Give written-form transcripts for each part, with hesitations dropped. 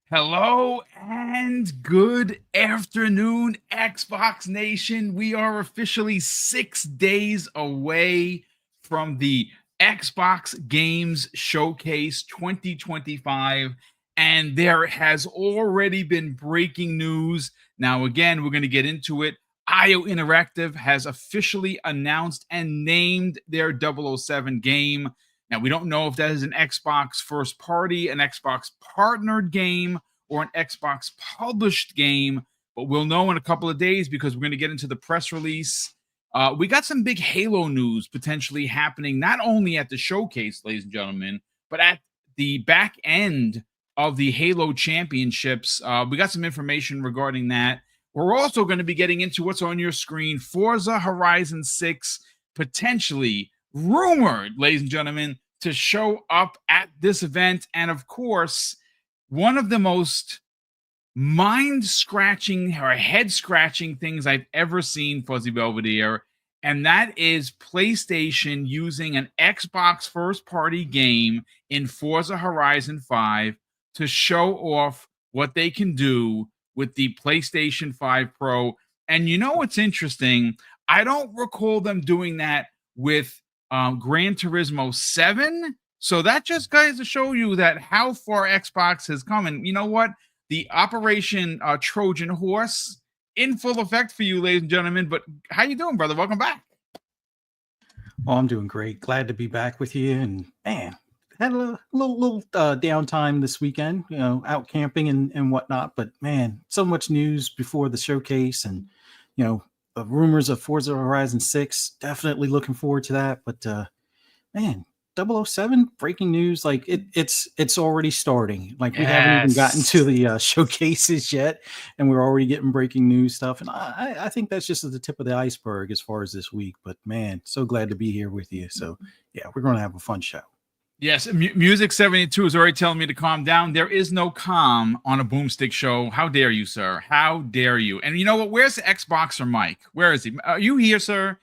Hello and good afternoon, Xbox Nation. We are officially 6 days away from the Xbox Games Showcase 2025, and there has already been breaking news. Now, again, we're going to get into it. IO Interactive has officially announced and named their 007 game. Now, we don't know if that is an Xbox first party, an Xbox partnered game, or an Xbox published game, but we'll know in a couple of days because we're going to get into the press release. We got some big Halo news potentially happening, not only at the showcase, ladies and gentlemen, but at the back end of the Halo championships. We got some information regarding that. We're also going to be getting into what's on your screen. Forza Horizon 6 potentially rumored, ladies and gentlemen, to show up at this event. And of course, one of the most mind-scratching or head-scratching things I've ever seen, Fuzzy Belvedere, and that is PlayStation using an Xbox first-party game in Forza Horizon 5 to show off what they can do with the PlayStation 5 Pro. And you know what's interesting? I don't recall them doing that with Gran Turismo 7. So that just goes to show you that how far Xbox has come. And you know what? The Operation Trojan Horse in full effect for you, ladies and gentlemen. But how you doing, brother? Welcome back. Well, I'm doing great. Glad to be back with you. And man, had a little downtime this weekend, out camping and whatnot. But man, so much news before the showcase, and rumors of Forza Horizon 6. Definitely looking forward to that. But man, 007 breaking news, like it's already starting. Like we haven't even gotten to the showcases yet, and we're already getting breaking news stuff. And I think that's just the tip of the iceberg as far as this week. But man, so glad to be here with you. So yeah, we're going to have a fun show. Yes, Music 72 is already telling me to calm down. There is no calm on a Boomstick show. How dare you, sir? How dare you? And you know what? Where's the Xboxer Mike? Where is he? Are you here, sir?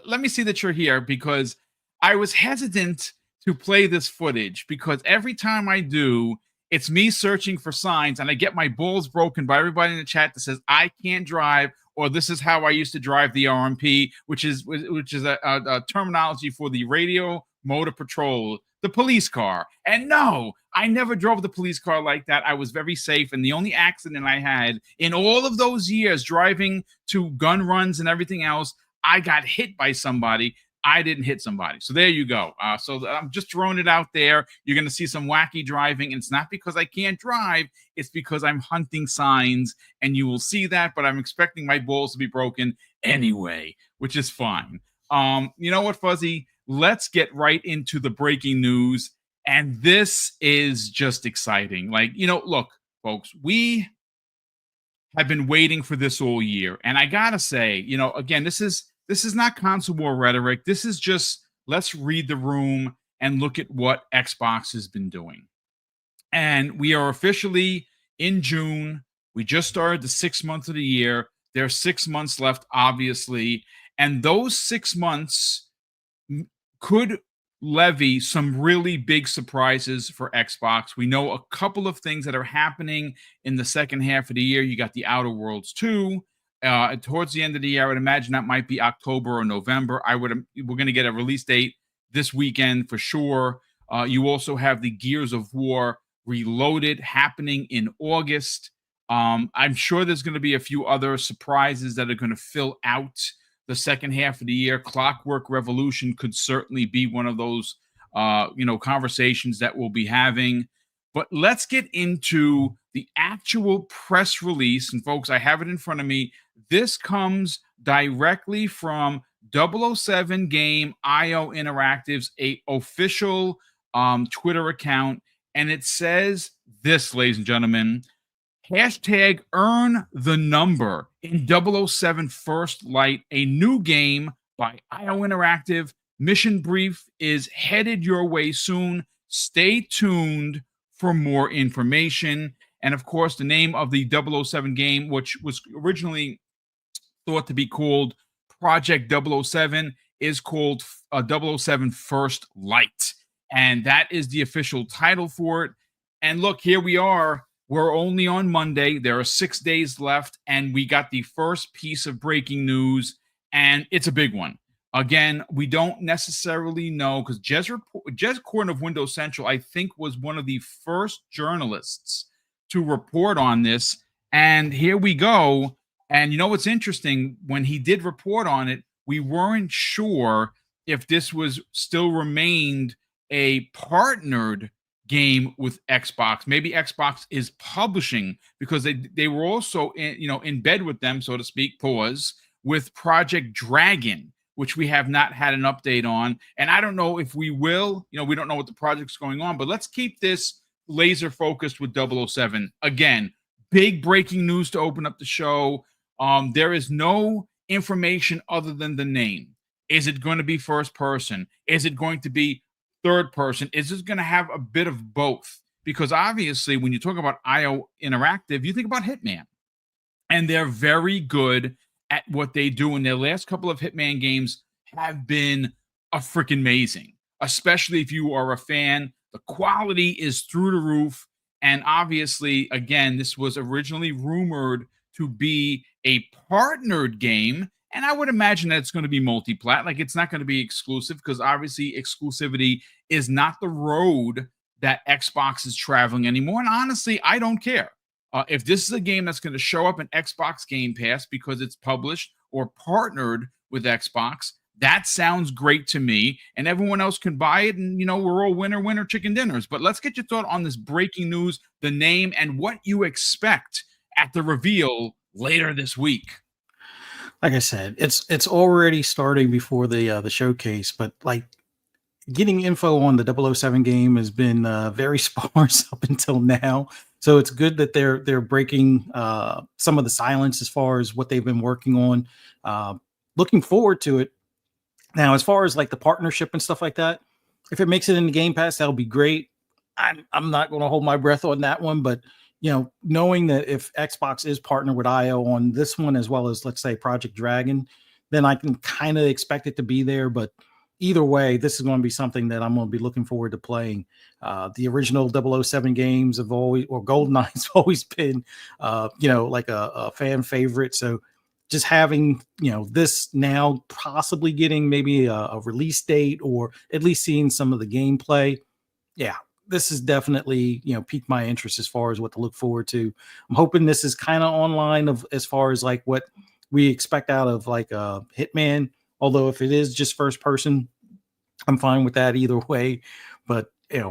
Let me see that you're here, because I was hesitant to play this footage because every time I do, it's me searching for signs and I get my balls broken by everybody in the chat that says I can't drive, or this is how I used to drive the RMP, which is a terminology for the radio motor patrol, the police car. And no, I never drove the police car like that. I was very safe. And the only accident I had in all of those years driving to gun runs and everything else, I got hit by somebody. I didn't hit somebody. So there you go. So I'm just throwing it out there. You're going to see some wacky driving. And it's not because I can't drive. It's because I'm hunting signs. And you will see that. But I'm expecting my balls to be broken anyway, which is fine. You know what, Fuzzy? Let's get right into the breaking news. And this is just exciting. Like, look, folks, we have been waiting for this all year. And I got to say, again, this is not console war rhetoric. This is just, let's read the room and look at what Xbox has been doing. And we are officially in June. We just started the 6th month of the year. There are 6 months left, obviously. And those 6 months could levy some really big surprises for Xbox. We know a couple of things that are happening in the second half of the year. You got the Outer Worlds 2. Towards the end of the year, I would imagine that might be October or November. We're going to get a release date this weekend for sure. You also have the Gears of War Reloaded happening in August. I'm sure there's going to be a few other surprises that are going to fill out the second half of the year. Clockwork Revolution could certainly be one of those, conversations that we'll be having. But let's get into the actual press release. And folks, I have it in front of me. This comes directly from 007 Game IO Interactive's official Twitter account. And it says this, ladies and gentlemen, hashtag earn the number in 007 First Light, a new game by IO Interactive. Mission brief is headed your way soon. Stay tuned for more information. And of course, the name of the 007 game, which was originally thought to be called Project 007, is called 007 First Light. And that is the official title for it. And look, here we are. We're only on Monday. There are 6 days left, and we got the first piece of breaking news, and it's a big one. Again, we don't necessarily know because Jez Corden of Windows Central, I think, was one of the first journalists to report on this. And here we go. And you know what's interesting? When he did report on it, we weren't sure if this was still remained a partnered game with Xbox. Maybe Xbox is publishing because they were also in bed with them, so to speak, pause, with Project Dragon, which we have not had an update on. And I don't know if we will. We don't know what the project's going on, but let's keep this laser focused with 007. Again, big breaking news to open up the show. There is no information other than the name. Is it going to be first person? Is it going to be third person? Is this going to have a bit of both? Because obviously, when you talk about IO Interactive, you think about Hitman. And they're very good at what they do. And their last couple of Hitman games have been a freaking amazing, especially if you are a fan. The quality is through the roof. And obviously, again, this was originally rumored to be a partnered game. And I would imagine that it's going to be multi-plat. Like, it's not going to be exclusive because obviously exclusivity is not the road that Xbox is traveling anymore. And honestly, I don't care. If this is a game that's going to show up in Xbox Game Pass because it's published or partnered with Xbox, that sounds great to me. And everyone else can buy it. And, we're all winner, chicken dinners. But let's get your thought on this breaking news, the name, and what you expect at the reveal later this week. Like I said, it's already starting before the showcase, but like getting info on the 007 game has been very sparse up until now. So it's good that they're breaking some of the silence as far as what they've been working on. Looking forward to it. Now, as far as like the partnership and stuff like that, if it makes it in the Game Pass, that'll be great. I'm not going to hold my breath on that one, but knowing that if Xbox is partnered with IO on this one, as well as, let's say, Project Dragon, then I can kind of expect it to be there. But either way, this is going to be something that I'm going to be looking forward to playing. The original 007 games have always, or GoldenEye's always been, like a fan favorite. So just having, this now possibly getting maybe a release date or at least seeing some of the gameplay. Yeah, this is definitely, piqued my interest as far as what to look forward to. I'm hoping this is kind of online of as far as like what we expect out of like Hitman. Although if it is just first person, I'm fine with that either way. But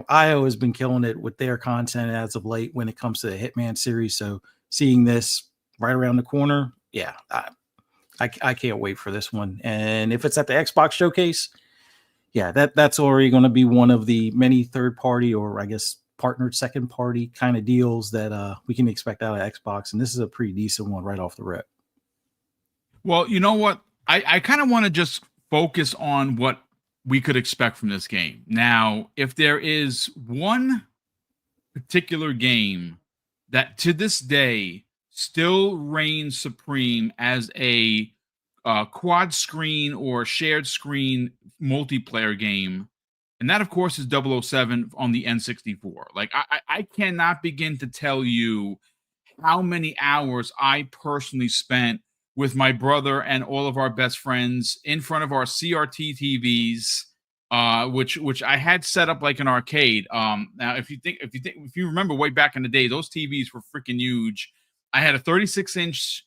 IO has been killing it with their content as of late when it comes to the Hitman series. So seeing this right around the corner, yeah, I can't wait for this one. And if it's at the Xbox showcase, yeah, that's already going to be one of the many third party or I guess partnered second party kind of deals that we can expect out of Xbox. And this is a pretty decent one right off the rip. Well, you know what? I kind of want to just focus on what we could expect from this game. Now, if there is one particular game that to this day still reigns supreme as a quad screen or shared screen multiplayer game, and that, of course, is 007 on the N64. Like, I cannot begin to tell you how many hours I personally spent with my brother and all of our best friends in front of our CRT TVs, which I had set up like an arcade. Now, if you remember way back in the day, those TVs were freaking huge. I had a 36-inch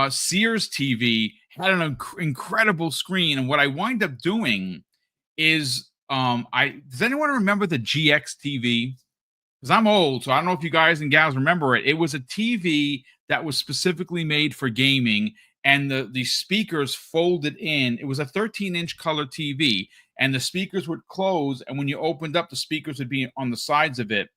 Sears TV, had an incredible screen, and what I wind up doing is, does anyone remember the GX TV? Because I'm old, so I don't know if you guys and gals remember it. It was a TV that was specifically made for gaming, and the speakers folded in. It was a 13-inch color TV, and the speakers would close, and when you opened up, the speakers would be on the sides of it.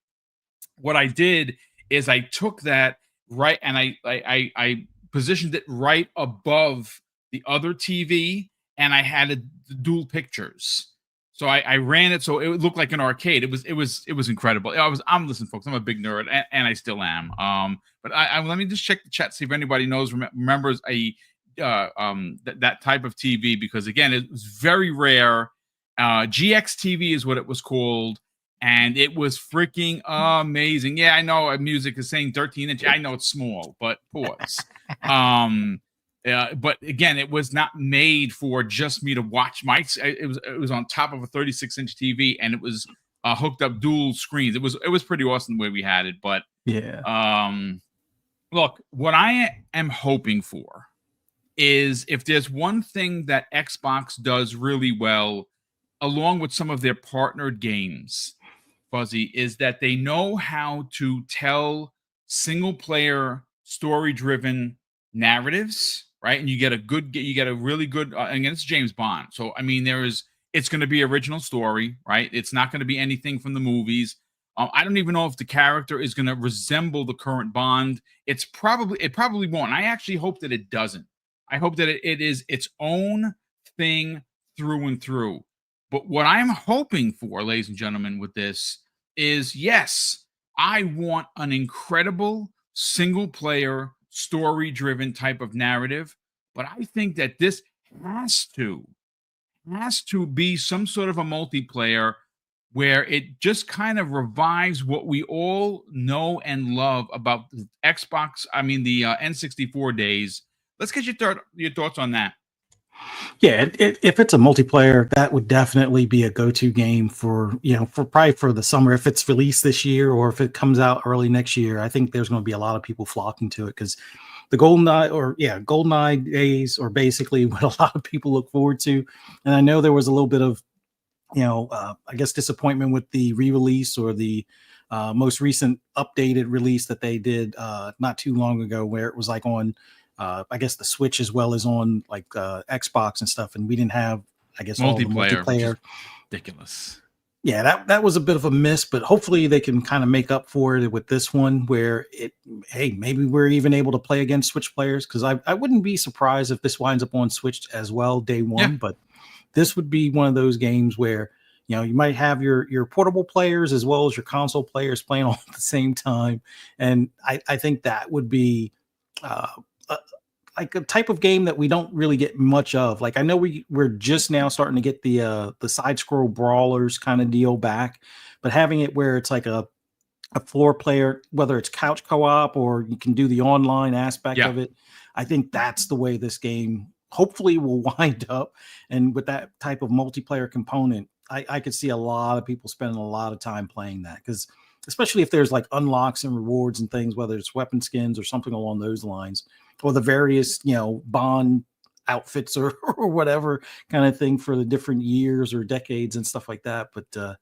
What I did is I took that right, and I positioned it right above the other TV, and I had dual pictures. So I ran it so it looked like an arcade. It was incredible. I'm listening, folks. I'm a big nerd, and I still am. But I let me just check the chat, see if anybody remembers that type of TV, because again, it was very rare. GX TV is what it was called, and it was freaking amazing. Yeah, I know music is saying 13-inch. I know it's small, but pause. But again, it was not made for just me to watch. It was on top of a 36-inch TV, and it was hooked up dual screens. It was pretty awesome the way we had it. But Yeah. look, what I am hoping for is, if there's one thing that Xbox does really well, along with some of their partnered games, Fuzzy, is that they know how to tell single player story driven narratives, right? And you get a really good, again, it's James Bond. So, I mean, it's going to be original story, right? It's not going to be anything from the movies. I don't even know if the character is going to resemble the current Bond. It probably won't. I actually hope that it doesn't. I hope that it is its own thing through and through. But what I'm hoping for, ladies and gentlemen, with this is, yes, I want an incredible single player, story driven type of narrative. But I think that this has to be some sort of a multiplayer where it just kind of revives what we all know and love about the Xbox. I mean, the N64 days. Let's get your thoughts on that. Yeah, if it's a multiplayer, that would definitely be a go-to game for probably for the summer. If it's released this year or if it comes out early next year, I think there's going to be a lot of people flocking to it because the GoldenEye days are basically what a lot of people look forward to. And I know there was a little bit of I guess disappointment with the re-release or the most recent updated release that they did not too long ago, where it was like on I guess the Switch as well as on like Xbox and stuff, and we didn't have, I guess, all the multiplayer. Ridiculous. Yeah, that was a bit of a miss, but hopefully they can kind of make up for it with this one, where maybe we're even able to play against Switch players, because I wouldn't be surprised if this winds up on Switch as well day one. Yeah. But this would be one of those games where you might have your portable players as well as your console players playing all at the same time, and I think that would be like a type of game that we don't really get much of. Like, I know we're just now starting to get the side scroll brawlers kind of deal back, but having it where it's like a floor player, whether it's couch co-op or you can do the online aspect of it, I think that's the way this game hopefully will wind up. And with that type of multiplayer component, I could see a lot of people spending a lot of time playing that, because especially if there's like unlocks and rewards and things, whether it's weapon skins or something along those lines, or the various, Bond outfits or whatever kind of thing for the different years or decades and stuff like that. But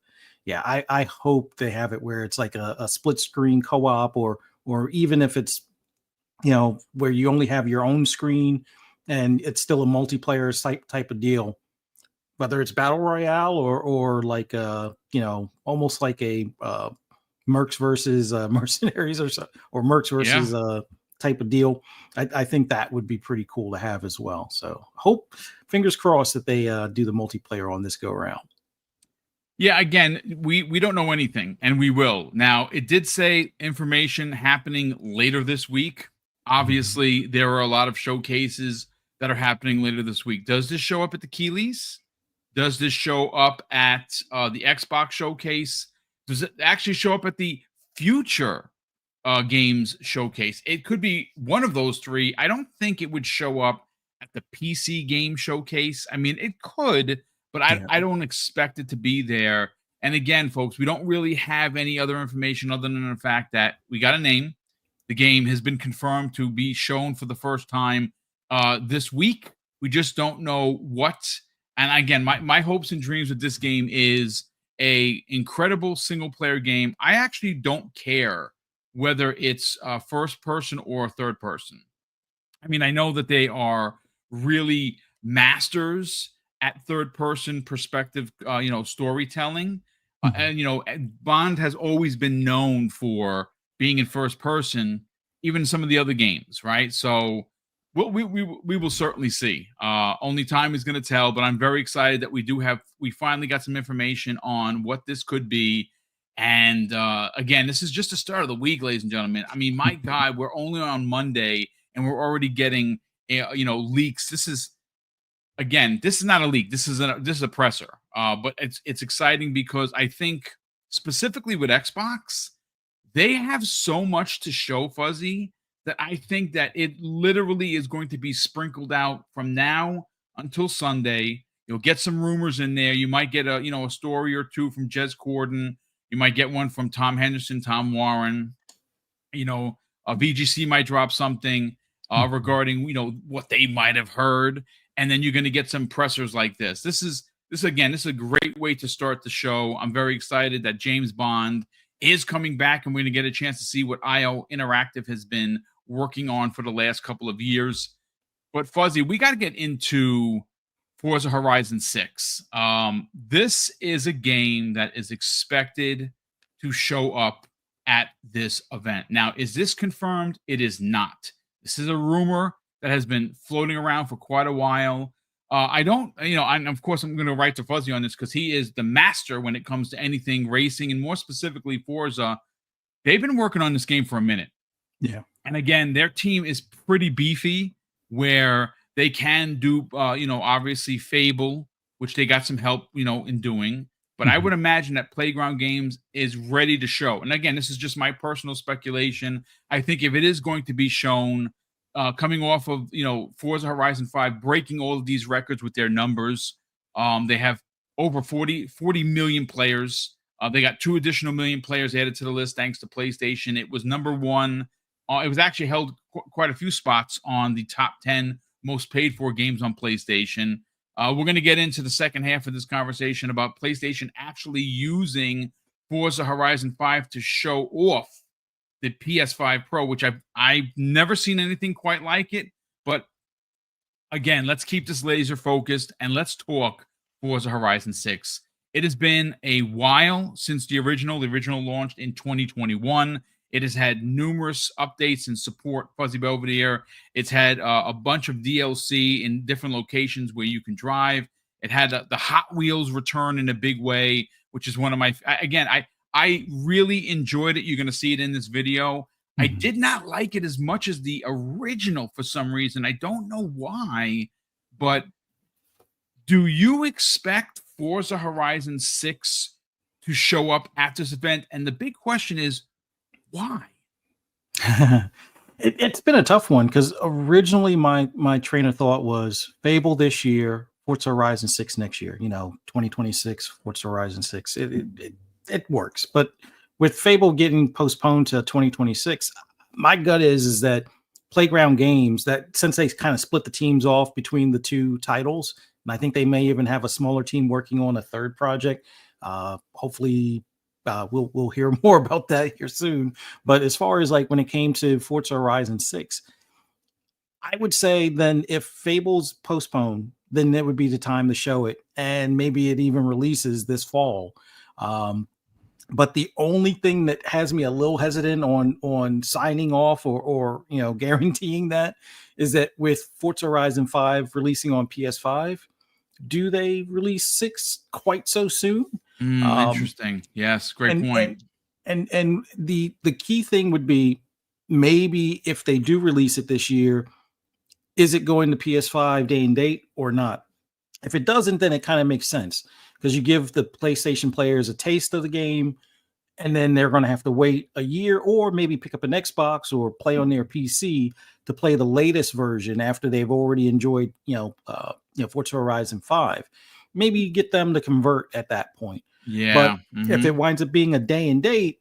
I hope they have it where it's like a split screen co-op, or even if it's, where you only have your own screen and it's still a multiplayer type of deal, whether it's battle royale or like almost like a Mercs versus mercenaries or Mercs versus type of deal. I think that would be pretty cool to have as well. So fingers crossed that they do the multiplayer on this go around. Yeah, again, we don't know anything, and we will. Now, it did say information happening later this week. Obviously, there are a lot of showcases that are happening later this week. Does this show up at the Keighleys? Does this show up at the Xbox showcase? Does it actually show up at the Future Games showcase? It could be one of those three. I don't think it would show up at the PC game showcase. I mean, it could, but I don't expect it to be there. And again, folks, we don't really have any other information other than the fact that we got a name. The game has been confirmed to be shown for the first time this week. We just don't know what. And again, my hopes and dreams with this game is a incredible single player game. I actually don't care whether it's first person or third person. I mean, I know that they are really masters at third person perspective, storytelling. And Bond has always been known for being in first person, even some of the other games, right? So we will certainly see. Only time is going to tell, but I'm very excited that we finally got some information on what this could be. And again, this is just the start of the week, ladies and gentlemen. I mean, my God, we're only on Monday and we're already getting leaks. This is not a leak. This is a presser. But it's exciting because I think specifically with Xbox, they have so much to show, Fuzzy, that I think that it literally is going to be sprinkled out from now until Sunday. You'll get some rumors in there. You might get a story or two from Jez Corden. You might get one from Tom Henderson, Tom Warren. VGC might drop something regarding what they might have heard, and then you're going to get some pressers like this. This is a great way to start the show. I'm very excited that James Bond is coming back, and we're going to get a chance to see what IO Interactive has been working on for the last couple of years. But Fuzzy, we got to get into Forza Horizon 6. This is a game that is expected to show up at this event. Now, is this confirmed? It is not. This is a rumor that has been floating around for quite a while. And of course, I'm going to write to Fuzzy on this because he is the master when it comes to anything racing, and more specifically Forza. They've been working on this game for a minute. Yeah. And again, their team is pretty beefy where they can do, obviously Fable, which they got some help, in doing. But I would imagine that Playground Games is ready to show. And again, this is just my personal speculation. I think if it is going to be shown, coming off of, Forza Horizon 5, breaking all of these records with their numbers. They have over 40 million players. They got 2 additional million players added to the list thanks to PlayStation. It was number 1. It was actually held quite a few spots on the top 10 most paid for games on PlayStation. We're going to get into the second half of this conversation about PlayStation actually using Forza Horizon 5 to show off the PS5 Pro, which I've never seen anything quite like it. But again, let's keep this laser focused and let's talk Forza Horizon 6. It has been a while since the original launched in 2021. It has had numerous updates and support. Fuzzy Belvedere. It's had a bunch of DLC in different locations where you can drive. It had the Hot Wheels return in a big way, which is one of my. Again, I really enjoyed it. You're going to see it in this video. I did not like it as much as the original for some reason. I don't know why, but do you expect Forza Horizon 6 to show up at this event? And the big question is, why? It's been a tough one because originally my train of thought was Fable this year, Forza Horizon 6 next year. 2026 Forza Horizon 6. It works, but with Fable getting postponed to 2026, my gut is that Playground Games, that since they kind of split the teams off between the 2 titles, and I think they may even have a smaller team working on a third project. Hopefully. We'll hear more about that here soon. But as far as like when it came to Forza Horizon 6, I would say then if Fable's postponed, then that would be the time to show it. And maybe it even releases this fall. But the only thing that has me a little hesitant on signing off or guaranteeing that is that with Forza Horizon 5 releasing on PS5, do they release 6 quite so soon? Interesting. Yes, great point. And the key thing would be maybe if they do release it this year, is it going to PS5 day and date or not? If it doesn't, then it kind of makes sense because you give the PlayStation players a taste of the game, and then they're going to have to wait a year or maybe pick up an Xbox or play on their PC to play the latest version after they've already enjoyed, Forza Horizon 5. Maybe you get them to convert at that point. Yeah. But if it winds up being a day and date,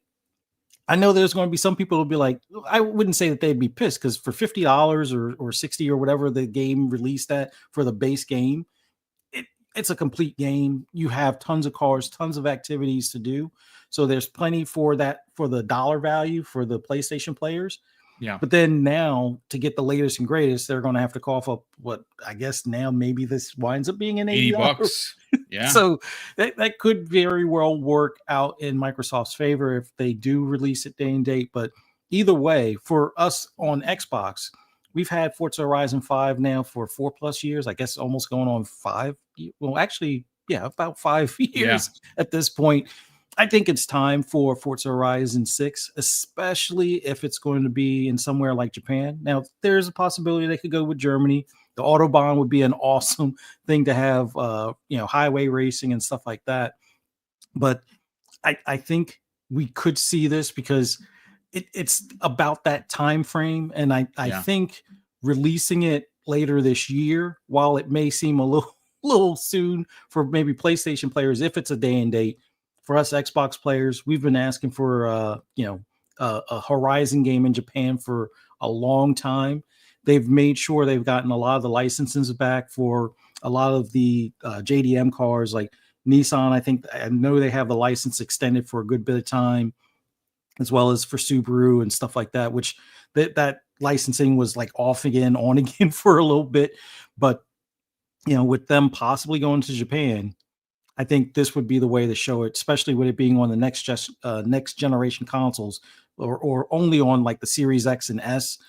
I know there's going to be some people who'll be like, I wouldn't say that they'd be pissed because for $50 or $60 or whatever the game released at for the base game, it's a complete game. You have tons of cars, tons of activities to do. So there's plenty for that, for the dollar value for the PlayStation players. Yeah. But then now to get the latest and greatest, they're going to have to cough up what I guess now maybe this winds up being an $80. Yeah. So that could very well work out in Microsoft's favor if they do release it day and date. But either way, for us on Xbox, we've had Forza Horizon 5 now for 4+ years. I guess almost going on 5. Well, actually, yeah, about 5 years at this point. I think it's time for Forza Horizon 6, especially if it's going to be in somewhere like Japan. Now, there's a possibility they could go with Germany. The Autobahn would be an awesome thing to have, highway racing and stuff like that. But I think we could see this because it's about that time frame, and I Yeah. think releasing it later this year, while it may seem a little soon for maybe PlayStation players, if it's a day and date, for us Xbox players, we've been asking for a Horizon game in Japan for a long time. They've made sure they've gotten a lot of the licenses back for a lot of the JDM cars, like Nissan. I know they have the license extended for a good bit of time, as well as for Subaru and stuff like that, which that licensing was like off again, on again for a little bit. But with them possibly going to Japan, I think this would be the way to show it, especially with it being on the next generation consoles, or only on like the Series X and S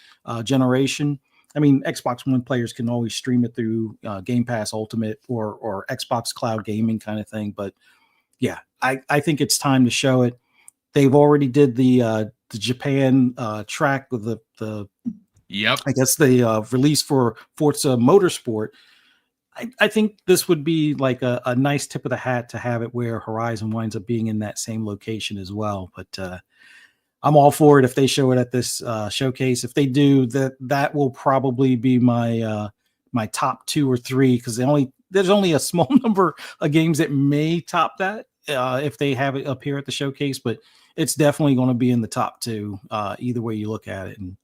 generation. I mean, Xbox One players can always stream it through Game Pass Ultimate or Xbox Cloud Gaming kind of thing. But yeah, I think it's time to show it. They've already did the Japan track with the Yep. I guess the release for Forza Motorsport. I think this would be like a nice tip of the hat to have it where Horizon winds up being in that same location as well. But I'm all for it if they show it at this showcase. If they do, that will probably be my my top 2 or 3, because there's only a small number of games that may top that if they have it up here at the showcase. But it's definitely going to be in the top 2 either way you look at it. And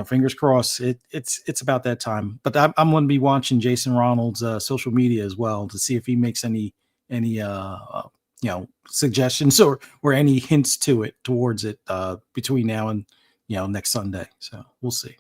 fingers crossed. It's about that time. But I'm going to be watching Jason Ronald's social media as well to see if he makes any suggestions or any hints towards it between now and next Sunday. So we'll see.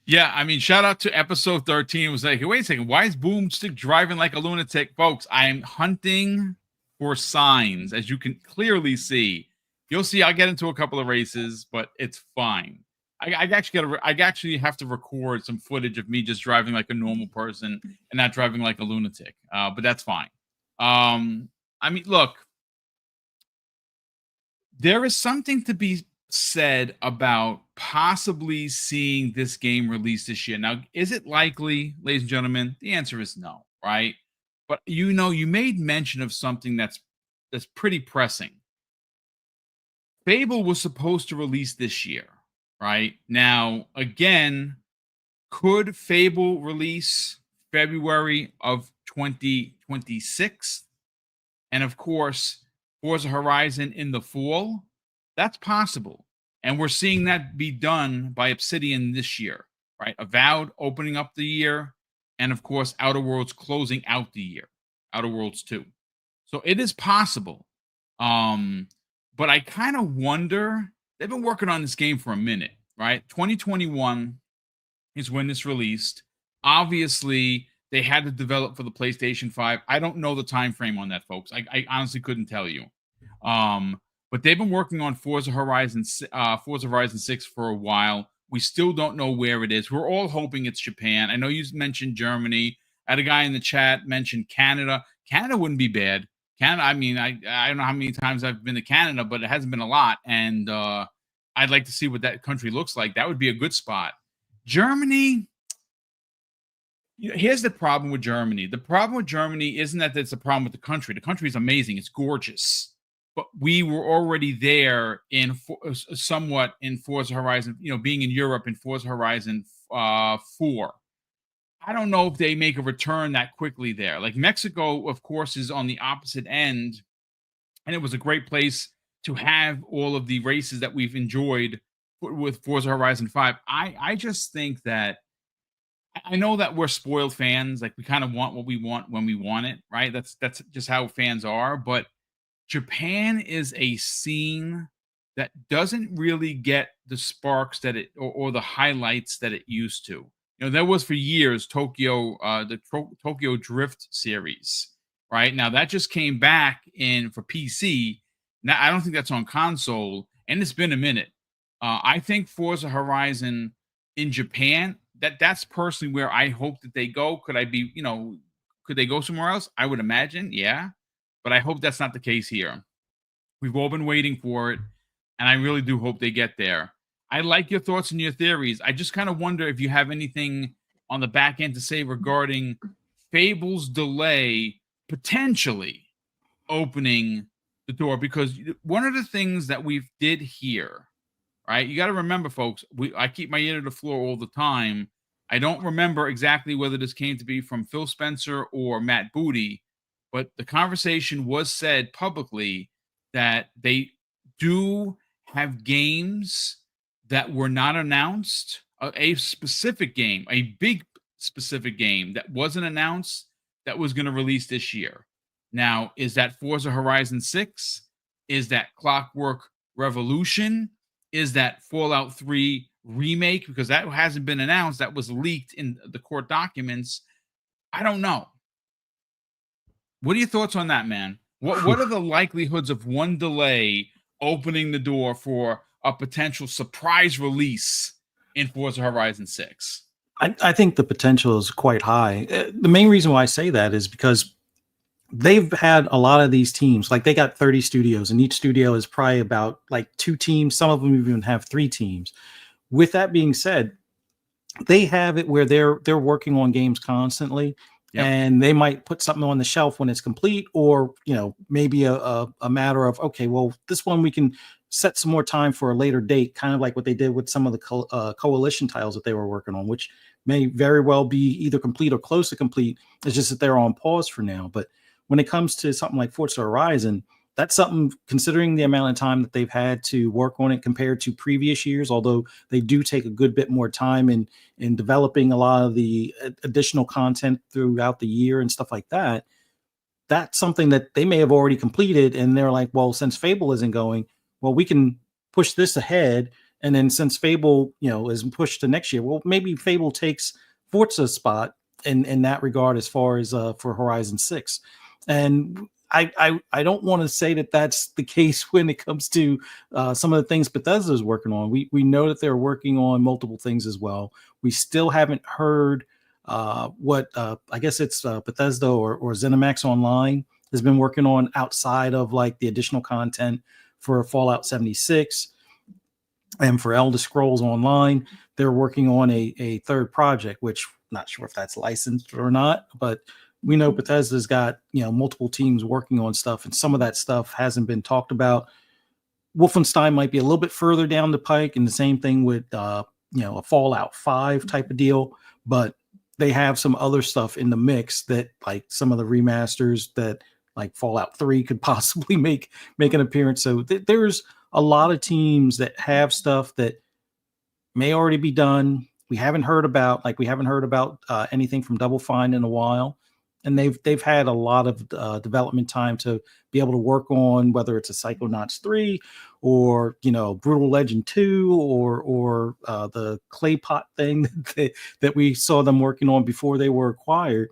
Yeah, I mean, shout out to episode 13. It was like, hey, wait a second, why is BoomStick driving like a lunatic? Folks, I'm hunting for signs, as you can clearly see. You'll see I'll get into a couple of races, but it's fine. I actually have to record some footage of me just driving like a normal person and not driving like a lunatic. But that's fine. I mean, look, there is something to be said about possibly seeing this game released this year. Now, is it likely, ladies and gentlemen? The answer is no, right? But you made mention of something that's pretty pressing. Fable was supposed to release this year, right? Now, again, could Fable release February of 2026? And of course, Forza Horizon in the fall? That's possible. And we're seeing that be done by Obsidian this year, right? Avowed opening up the year, and of course, Outer Worlds closing out the year, Outer Worlds 2. So it is possible. But I kind of wonder, they've been working on this game for a minute, right? 2021 is when this released. Obviously, they had to develop for the PlayStation 5. I don't know the time frame on that, folks. I honestly couldn't tell you. But they've been working on Forza Horizon 6 for a while. We still don't know where it is. We're all hoping it's Japan. I know you mentioned Germany. I had a guy in the chat mention Canada. Canada wouldn't be bad. Canada, I mean, I don't know how many times I've been to Canada, but it hasn't been a lot. And I'd like to see what that country looks like. That would be a good spot. Germany, here's the problem with Germany. The problem with Germany isn't that it's a problem with the country. The country is amazing. It's gorgeous. But we were already there somewhat in Forza Horizon, being in Europe in Forza Horizon 4. I don't know if they make a return that quickly there. Like Mexico, of course, is on the opposite end. And it was a great place to have all of the races that we've enjoyed with Forza Horizon 5. I just think that I know that we're spoiled fans. Like we kind of want what we want when we want it, right? That's just how fans are. But Japan is a scene that doesn't really get the sparks that it or the highlights that it used to. There was for years Tokyo, Tokyo Drift series, right? Now that just came back in for PC. Now I don't think that's on console, and it's been a minute. I think Forza Horizon in Japan, that's personally where I hope that they go. Could they go somewhere else? I would imagine, yeah. But I hope that's not the case here. We've all been waiting for it, and I really do hope they get there. I like your thoughts and your theories. I just kind of wonder if you have anything on the back end to say regarding Fable's delay potentially opening the door, because one of the things that we did here, right? You got to remember, folks, I keep my ear to the floor all the time. I don't remember exactly whether this came to be from Phil Spencer or Matt Booty, but the conversation was said publicly that they do have games that were not announced, a specific game, a big specific game that wasn't announced that was going to release this year. Now, is that Forza Horizon 6? Is that Clockwork Revolution? Is that Fallout 3 remake? Because that hasn't been announced. That was leaked in the court documents. I don't know. What are your thoughts on that, man? What are the likelihoods of one delay opening the door for a potential surprise release in Forza Horizon 6? I think the potential is quite high. The main reason why I say that is because they've had a lot of these teams. Like, they got 30 studios, and each studio is probably about like 2 teams. Some of them even have 3 teams. With that being said, they have it where they're working on games constantly. Yep. And they might put something on the shelf when it's complete, or maybe a matter of, okay, well, this one we can set some more time for a later date, kind of like what they did with some of the coalition titles that they were working on, which may very well be either complete or close to complete. It's just that they're on pause for now. But when it comes to something like Forza Horizon, that's something, considering the amount of time that they've had to work on it compared to previous years, although they do take a good bit more time in developing a lot of the additional content throughout the year and stuff like that. That's something that they may have already completed, and they're like, well, since Fable isn't going, well, we can push this ahead. And then since Fable, is pushed to next year, well, maybe Fable takes Forza's spot in that regard as far as for Horizon 6. And I don't want to say that that's the case when it comes to some of the things Bethesda is working on. We know that they're working on multiple things as well. We still haven't heard what I guess it's Bethesda or ZeniMax Online has been working on outside of like the additional content for Fallout 76 and for Elder Scrolls Online. They're working on a third project, which I'm not sure if that's licensed or not, but we know Bethesda's got, multiple teams working on stuff, and some of that stuff hasn't been talked about. Wolfenstein might be a little bit further down the pike, and the same thing with, a Fallout 5 type of deal, but they have some other stuff in the mix that, like some of the remasters that like Fallout 3 could possibly make an appearance. So there's a lot of teams that have stuff that may already be done. We haven't heard about anything from Double Fine in a while. And they've had a lot of development time to be able to work on, whether it's a Psychonauts 3 or Brutal Legend 2 or the clay pot thing that we saw them working on before they were acquired.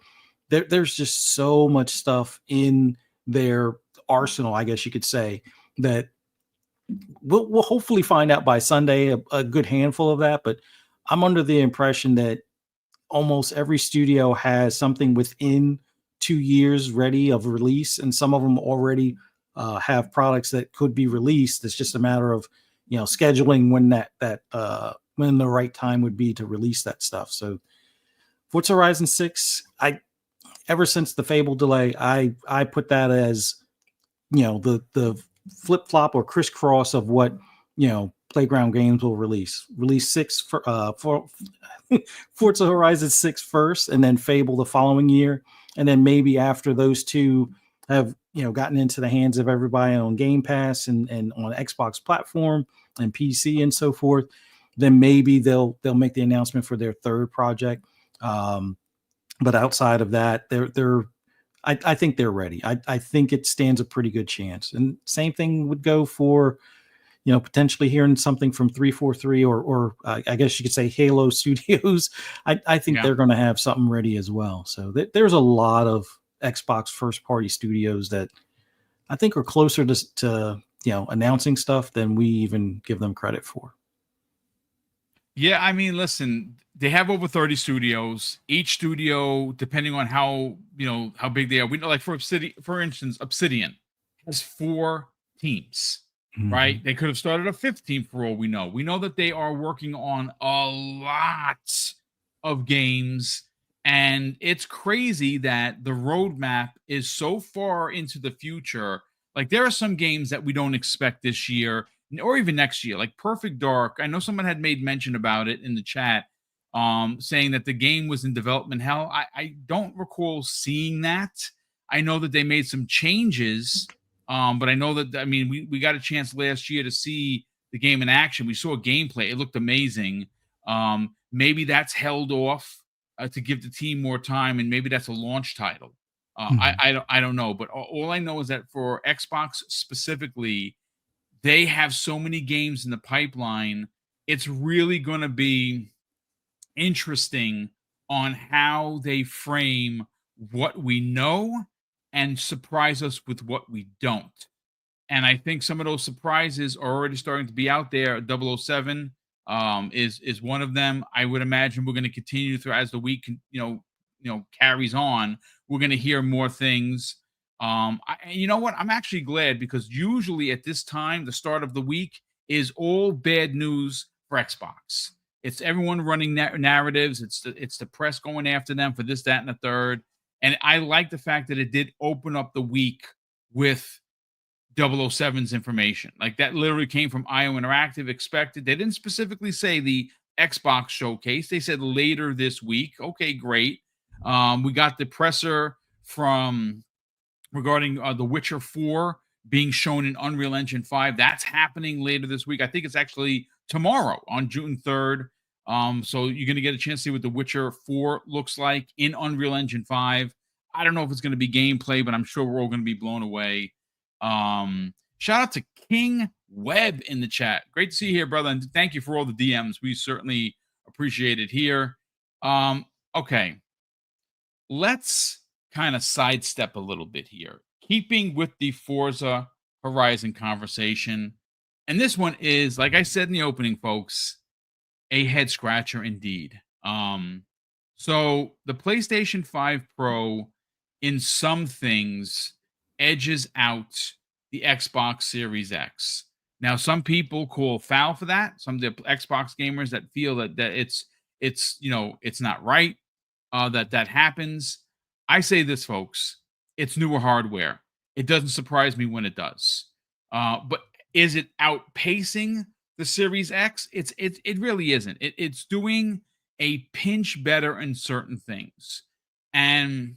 There's just so much stuff in their arsenal, I guess you could say, that we'll hopefully find out by Sunday a good handful of that. But I'm under the impression that almost every studio has something within 2 years ready of release, and some of them already have products that could be released. It's just a matter of scheduling when when the right time would be to release that stuff. So Forza Horizon 6, ever since the Fable delay, I put that as the flip flop or crisscross of what Playground Games will release 6 for Forza Horizon 6 first, and then Fable the following year, and then maybe after those two have gotten into the hands of everybody on Game Pass and on Xbox platform and PC and so forth, then maybe they'll make the announcement for their third project. But outside of that, I think they're ready. I think it stands a pretty good chance. And same thing would go for potentially hearing something from 343 or I guess you could say Halo Studios. I think they're going to have something ready as well. So there's a lot of Xbox first party studios that I think are closer to announcing stuff than we even give them credit for. Yeah, I mean, listen, they have over 30 studios. Each studio, depending on how big they are, we know, like for instance, Obsidian has 4 teams. Right? They could have started a 5th team for all we know. We know that they are working on a lot of games, and it's crazy that the roadmap is so far into the future. Like there are some games that we don't expect this year or even next year, like Perfect Dark. I know someone had made mention about it in the chat, saying that the game was in development hell. I don't recall seeing that. I know that they made some changes, but I know that, I mean, we got a chance last year to see the game in action. We saw gameplay. It looked amazing. Maybe that's held off to give the team more time, and maybe that's a launch title. I don't know, but all I know is that for Xbox specifically, they have so many games in the pipeline. It's really going to be interesting on how they frame what we know and surprise us with what we don't. And I think some of those surprises are already starting to be out there. 007 is one of them. I would imagine we're going to continue through as the week, carries on. We're going to hear more things. You know what? I'm actually glad, because usually at this time, the start of the week is all bad news for Xbox. It's everyone running narratives. It's the press going after them for this, that, and the third. And I like the fact that it did open up the week with 007's information. Like that literally came from IO Interactive, expected. They didn't specifically say the Xbox showcase. They said later this week. Okay, great. We got the presser from regarding The Witcher 4 being shown in Unreal Engine 5. That's happening later this week. I think it's actually tomorrow on June 3rd. So you're going to get a chance to see what The Witcher 4 looks like in Unreal Engine 5. I don't know if it's going to be gameplay, but I'm sure we're all going to be blown away. Shout out to King Webb in the chat. Great to see you here, brother. And thank you for all the DMs. We certainly appreciate it here. Okay. Let's kind of sidestep a little bit here, keeping with the Forza Horizon conversation. And this one is, like I said in the opening, folks, a head scratcher indeed. So the PlayStation 5 Pro, in some things, edges out the Xbox Series X. Now, some people call foul for that. Some of the Xbox gamers that feel that it's not right that happens. I say this, folks, it's newer hardware. It doesn't surprise me when it does. But is it outpacing the Series X? It really isn't. It's doing a pinch better in certain things. And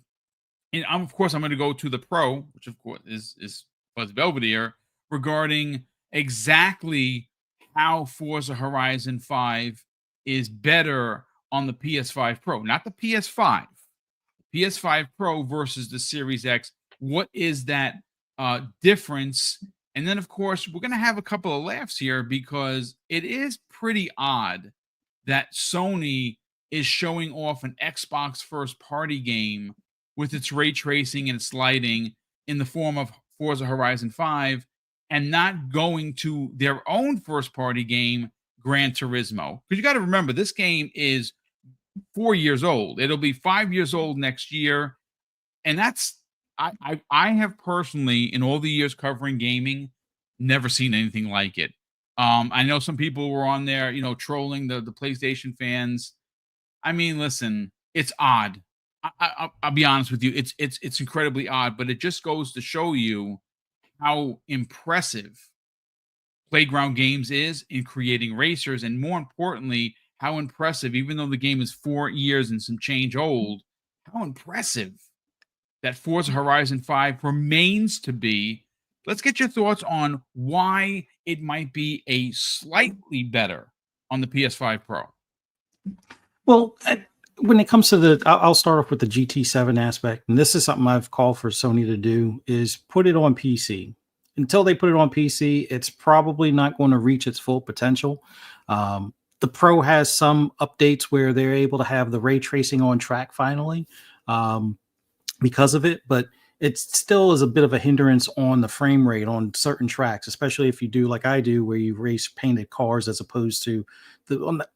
of course, I'm going to go to the Pro, which of course is Fuzz Belvedere, regarding exactly how Forza Horizon 5 is better on the PS5 Pro, not the PS5. PS5 Pro versus the Series X. What is that difference? And then, of course, we're going to have a couple of laughs here, because it is pretty odd that Sony is showing off an Xbox first-party game with its ray tracing and its lighting in the form of Forza Horizon 5, and not going to their own first-party game, Gran Turismo. Because you got to remember, this game is 4 years old. It'll be 5 years old next year. And that's, I have personally, in all the years covering gaming, never seen anything like it. I know some people were on there, trolling the PlayStation fans. I mean, listen, it's odd. I'll be honest with you. It's incredibly odd, but it just goes to show you how impressive Playground Games is in creating racers, and more importantly, how impressive, even though the game is 4 years and some change old, how impressive that Forza Horizon 5 remains to be. Let's get your thoughts on why it might be a slightly better on the PS5 Pro. Well, when it comes to I'll start off with the GT7 aspect, and this is something I've called for Sony to do, is put it on PC. Until they put it on PC, it's probably not going to reach its full potential. The Pro has some updates where they're able to have the ray tracing on track finally because of it, but it still is a bit of a hindrance on the frame rate on certain tracks, especially if you do like I do, where you race painted cars as opposed to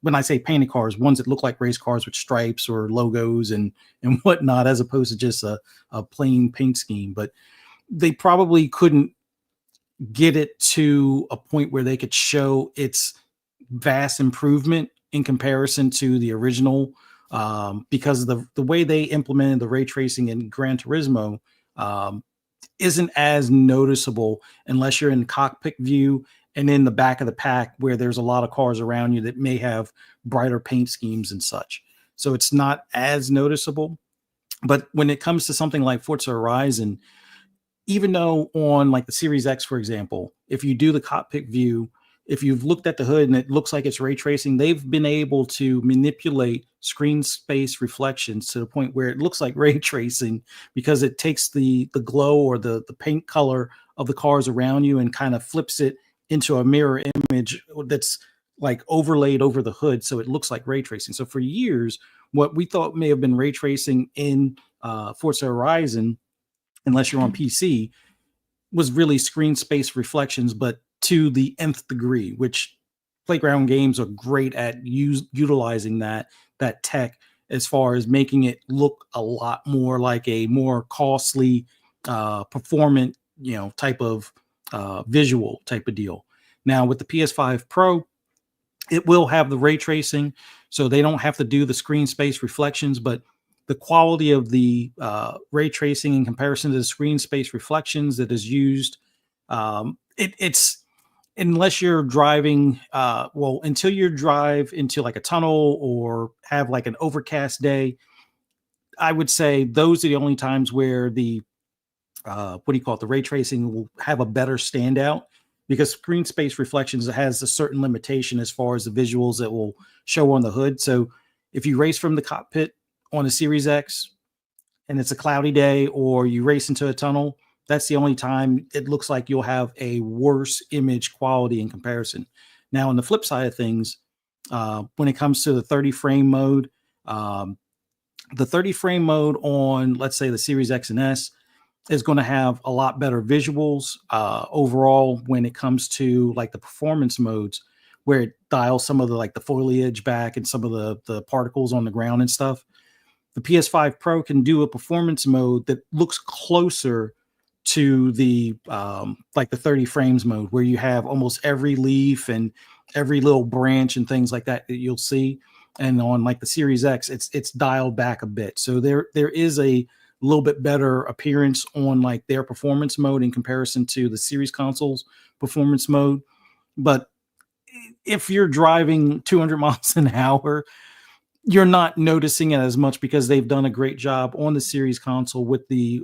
when I say painted cars, ones that look like race cars with stripes or logos and whatnot, as opposed to just a plain paint scheme. But they probably couldn't get it to a point where they could show its vast improvement in comparison to the original, because the way they implemented the ray tracing in Gran Turismo, isn't as noticeable unless you're in cockpit view and in the back of the pack where there's a lot of cars around you that may have brighter paint schemes and such. So it's not as noticeable. But when it comes to something like Forza Horizon, even though on like the Series X, for example, if you do the cockpit view, if you've looked at the hood and it looks like it's ray tracing, they've been able to manipulate screen space reflections to the point where it looks like ray tracing because it takes the glow or the paint color of the cars around you and kind of flips it into a mirror image that's like overlaid over the hood. So it looks like ray tracing. So for years, what we thought may have been ray tracing in Forza Horizon, unless you're on PC, was really screen space reflections, but to the nth degree, which Playground Games are great at utilizing that tech as far as making it look a lot more like a more costly, performant, type of visual type of deal. Now with the PS5 Pro, it will have the ray tracing, so they don't have to do the screen space reflections, but the quality of the ray tracing in comparison to the screen space reflections that is used, it's unless you're driving, until you drive into like a tunnel or have like an overcast day, I would say those are the only times where the the ray tracing will have a better standout, because screen space reflections has a certain limitation as far as the visuals that will show on the hood. So if you race from the cockpit on a Series X and it's a cloudy day, or you race into a tunnel, that's the only time it looks like you'll have a worse image quality in comparison. Now, on the flip side of things, when it comes to the 30 frame mode, the 30 frame mode on, let's say, the Series X and S is going to have a lot better visuals overall when it comes to like the performance modes, where it dials some of the like the foliage back and some of the particles on the ground and stuff. The PS5 Pro can do a performance mode that looks closer to the like the 30 frames mode, where you have almost every leaf and every little branch and things like that you'll see. And on like the Series X, it's dialed back a bit. So there is a little bit better appearance on like their performance mode in comparison to the series consoles performance mode. But if you're driving 200 miles an hour, you're not noticing it as much, because they've done a great job on the series console with the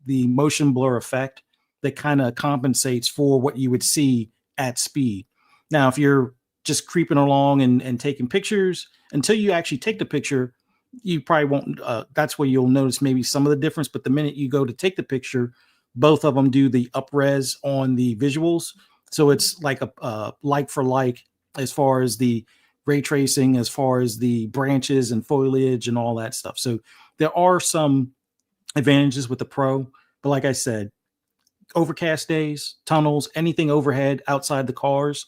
motion blur effect that kind of compensates for what you would see at speed. Now, if you're just creeping along and taking pictures, until you actually take the picture, you probably won't. That's where you'll notice maybe some of the difference. But the minute you go to take the picture, both of them do the up res on the visuals. So it's like a like for like as far as the ray tracing, as far as the branches and foliage and all that stuff. So there are some advantages with the Pro. But like I said, overcast days, tunnels, anything overhead outside the cars,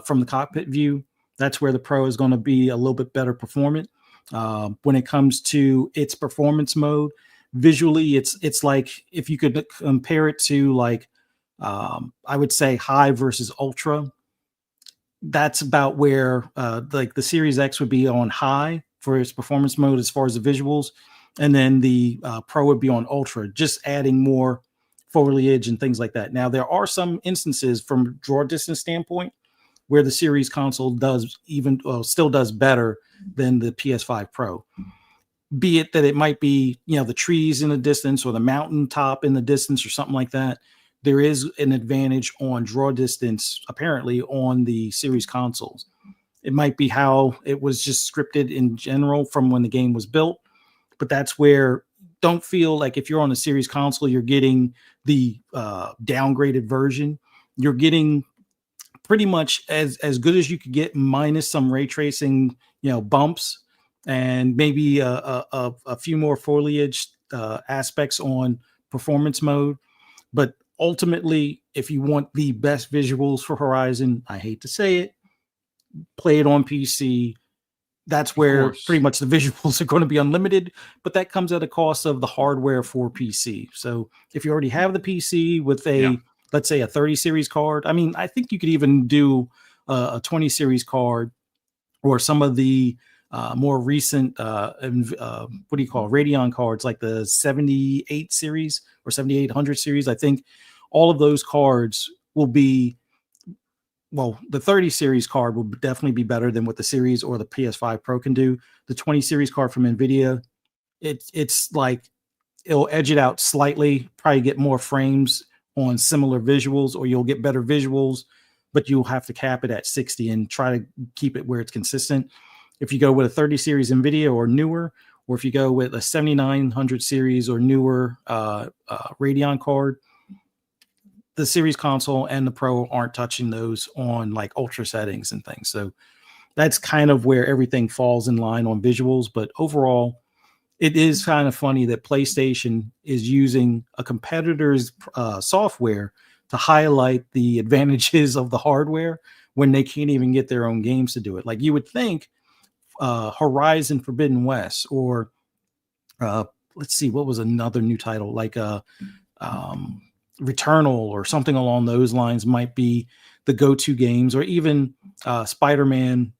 from the cockpit view, that's where the Pro is going to be a little bit better performant. When it comes to its performance mode, visually, it's like if you could compare it to like, I would say high versus ultra. That's about where like the Series X would be on high for its performance mode as far as the visuals, and then the Pro would be on ultra, just adding more foliage and things like that. Now, there are some instances from a draw distance standpoint where the series console does still does better than the PS5 Pro. Be it that it might be, the trees in the distance or the mountaintop in the distance or something like that. There is an advantage on draw distance, apparently, on the series consoles. It might be how it was just scripted in general from when the game was built, but that's where don't feel like if you're on the series console, you're getting the downgraded version. You're getting pretty much as good as you could get, minus some ray tracing, bumps, and maybe a few more foliage aspects on performance mode. But ultimately, if you want the best visuals for Horizon, I hate to say it, play it on PC. That's where pretty much the visuals are going to be unlimited, but that comes at a cost of the hardware for PC. So if you already have the PC with let's say a 30 series card, I mean, I think you could even do a 20 series card or some of the more recent, what do you call it, Radeon cards, like the 78 series or 7800 series. I think all of those cards will be, well, the 30 series card will definitely be better than what the series or the PS5 Pro can do. The 20 series card from NVIDIA, it's like it'll edge it out slightly, probably get more frames on similar visuals, or you'll get better visuals, but you'll have to cap it at 60 and try to keep it where it's consistent. If you go with a 30 series NVIDIA or newer, or if you go with a 7900 series or newer Radeon card, the series console and the Pro aren't touching those on like ultra settings and things. So that's kind of where everything falls in line on visuals. But overall, it is kind of funny that PlayStation is using a competitor's software to highlight the advantages of the hardware when they can't even get their own games to do it. Like you would think Horizon Forbidden West, or let's see, what was another new title, like Returnal or something along those lines might be the go-to games, or even Spider-Man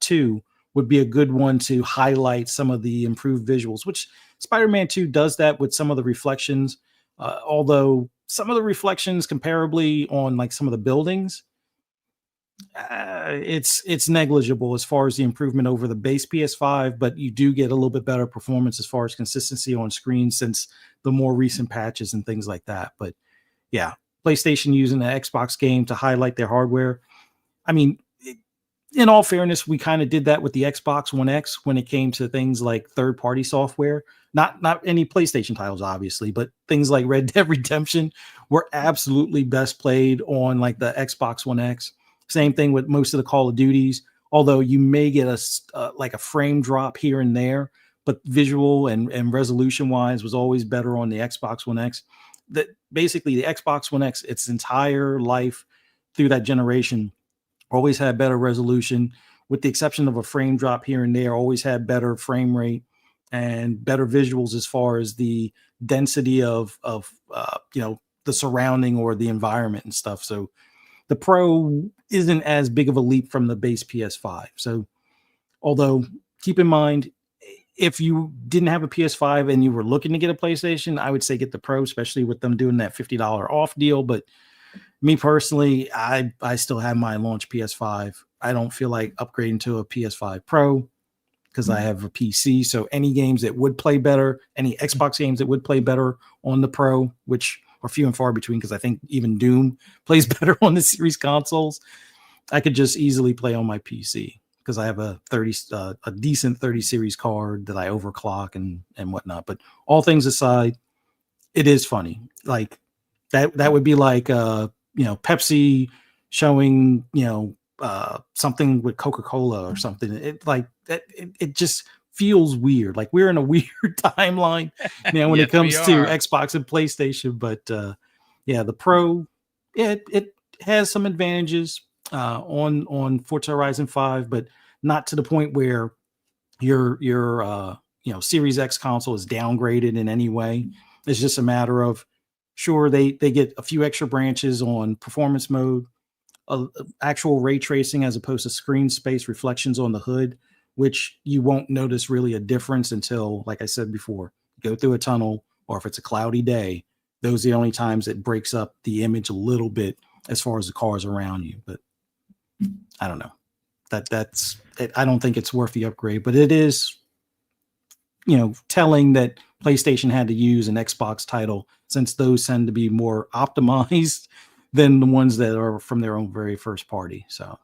2 would be a good one to highlight some of the improved visuals, which Spider-Man 2 does that with some of the reflections, although some of the reflections comparably on like some of the buildings, it's negligible as far as the improvement over the base PS5, but you do get a little bit better performance as far as consistency on screen since the more recent patches and things like that. But yeah, PlayStation using the Xbox game to highlight their hardware. I mean, in all fairness, we kind of did that with the Xbox One X when it came to things like third-party software. Not any PlayStation titles, obviously, but things like Red Dead Redemption were absolutely best played on like the Xbox One X. Same thing with most of the Call of Duties, although you may get like a frame drop here and there, but visual and resolution wise was always better on the Xbox One X. That basically the Xbox One X, its entire life through that generation, always had better resolution, with the exception of a frame drop here and there, always had better frame rate and better visuals as far as the density of the surrounding or the environment and stuff. So the Pro isn't as big of a leap from the base PS5. So although keep in mind, if you didn't have a PS5 and you were looking to get a PlayStation, I would say get the Pro, especially with them doing that $50 off deal. But me personally, I still have my launch PS5. I don't feel like upgrading to a PS5 Pro because I have a PC. So any games that would play better, any Xbox games that would play better on the Pro, which are few and far between, because I think even Doom plays better on the series consoles, I could just easily play on my PC because I have a decent 30 series card that I overclock and whatnot. But all things aside, it is funny. Like that would be like Pepsi showing something with Coca-Cola or something. It just feels weird. Like we're in a weird timeline now when Yes, it comes we to are. Xbox and PlayStation. But the Pro, it has some advantages on Forza Horizon 5, but not to the point where your Series X console is downgraded in any way. It's just a matter of, sure, they get a few extra branches on performance mode, actual ray tracing as opposed to screen space reflections on the hood, which you won't notice really a difference until, like I said before, go through a tunnel, or if it's a cloudy day. Those are the only times it breaks up the image a little bit as far as the cars around you. But I don't know. That's it. I don't think it's worth the upgrade, but it is, telling that PlayStation had to use an Xbox title, since those tend to be more optimized than the ones that are from their own very first party. So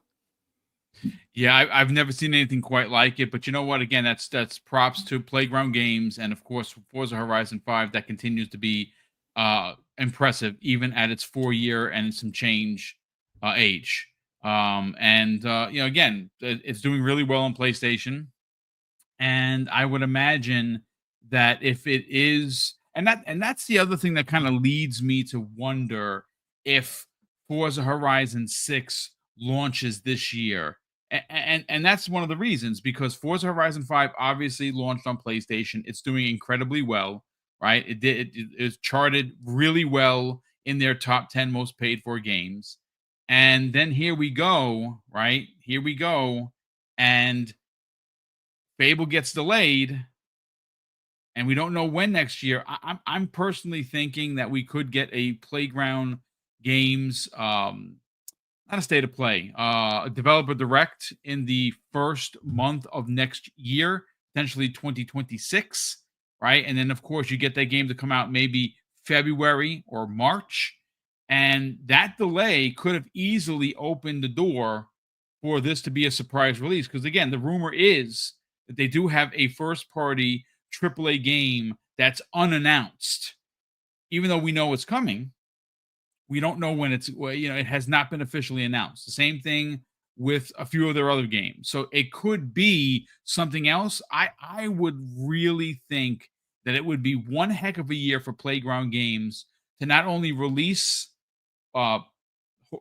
Yeah, I've never seen anything quite like it. But you know what? Again, that's props to Playground Games, and of course Forza Horizon 5 that continues to be impressive even at its 4 year and some change age. Again, it's doing really well on PlayStation, and I would imagine that if it is, and that's the other thing that kind of leads me to wonder if Forza Horizon 6 launches this year. And that's one of the reasons, because Forza Horizon 5 obviously launched on PlayStation. It's doing incredibly well, right? It is charted really well in their top 10 most paid for games. And then here we go, right? Here we go. And Fable gets delayed, and we don't know when next year. I'm personally thinking that we could get a Playground Games, not a state of play, a developer direct in the first month of next year, potentially 2026, right? And then, of course, you get that game to come out maybe February or March. And that delay could have easily opened the door for this to be a surprise release. Because, again, the rumor is that they do have a first party AAA game that's unannounced. Even though we know it's coming, we don't know when it's, well, it has not been officially announced. The same thing with a few of their other games. So it could be something else. I would really think that it would be one heck of a year for Playground Games to not only release uh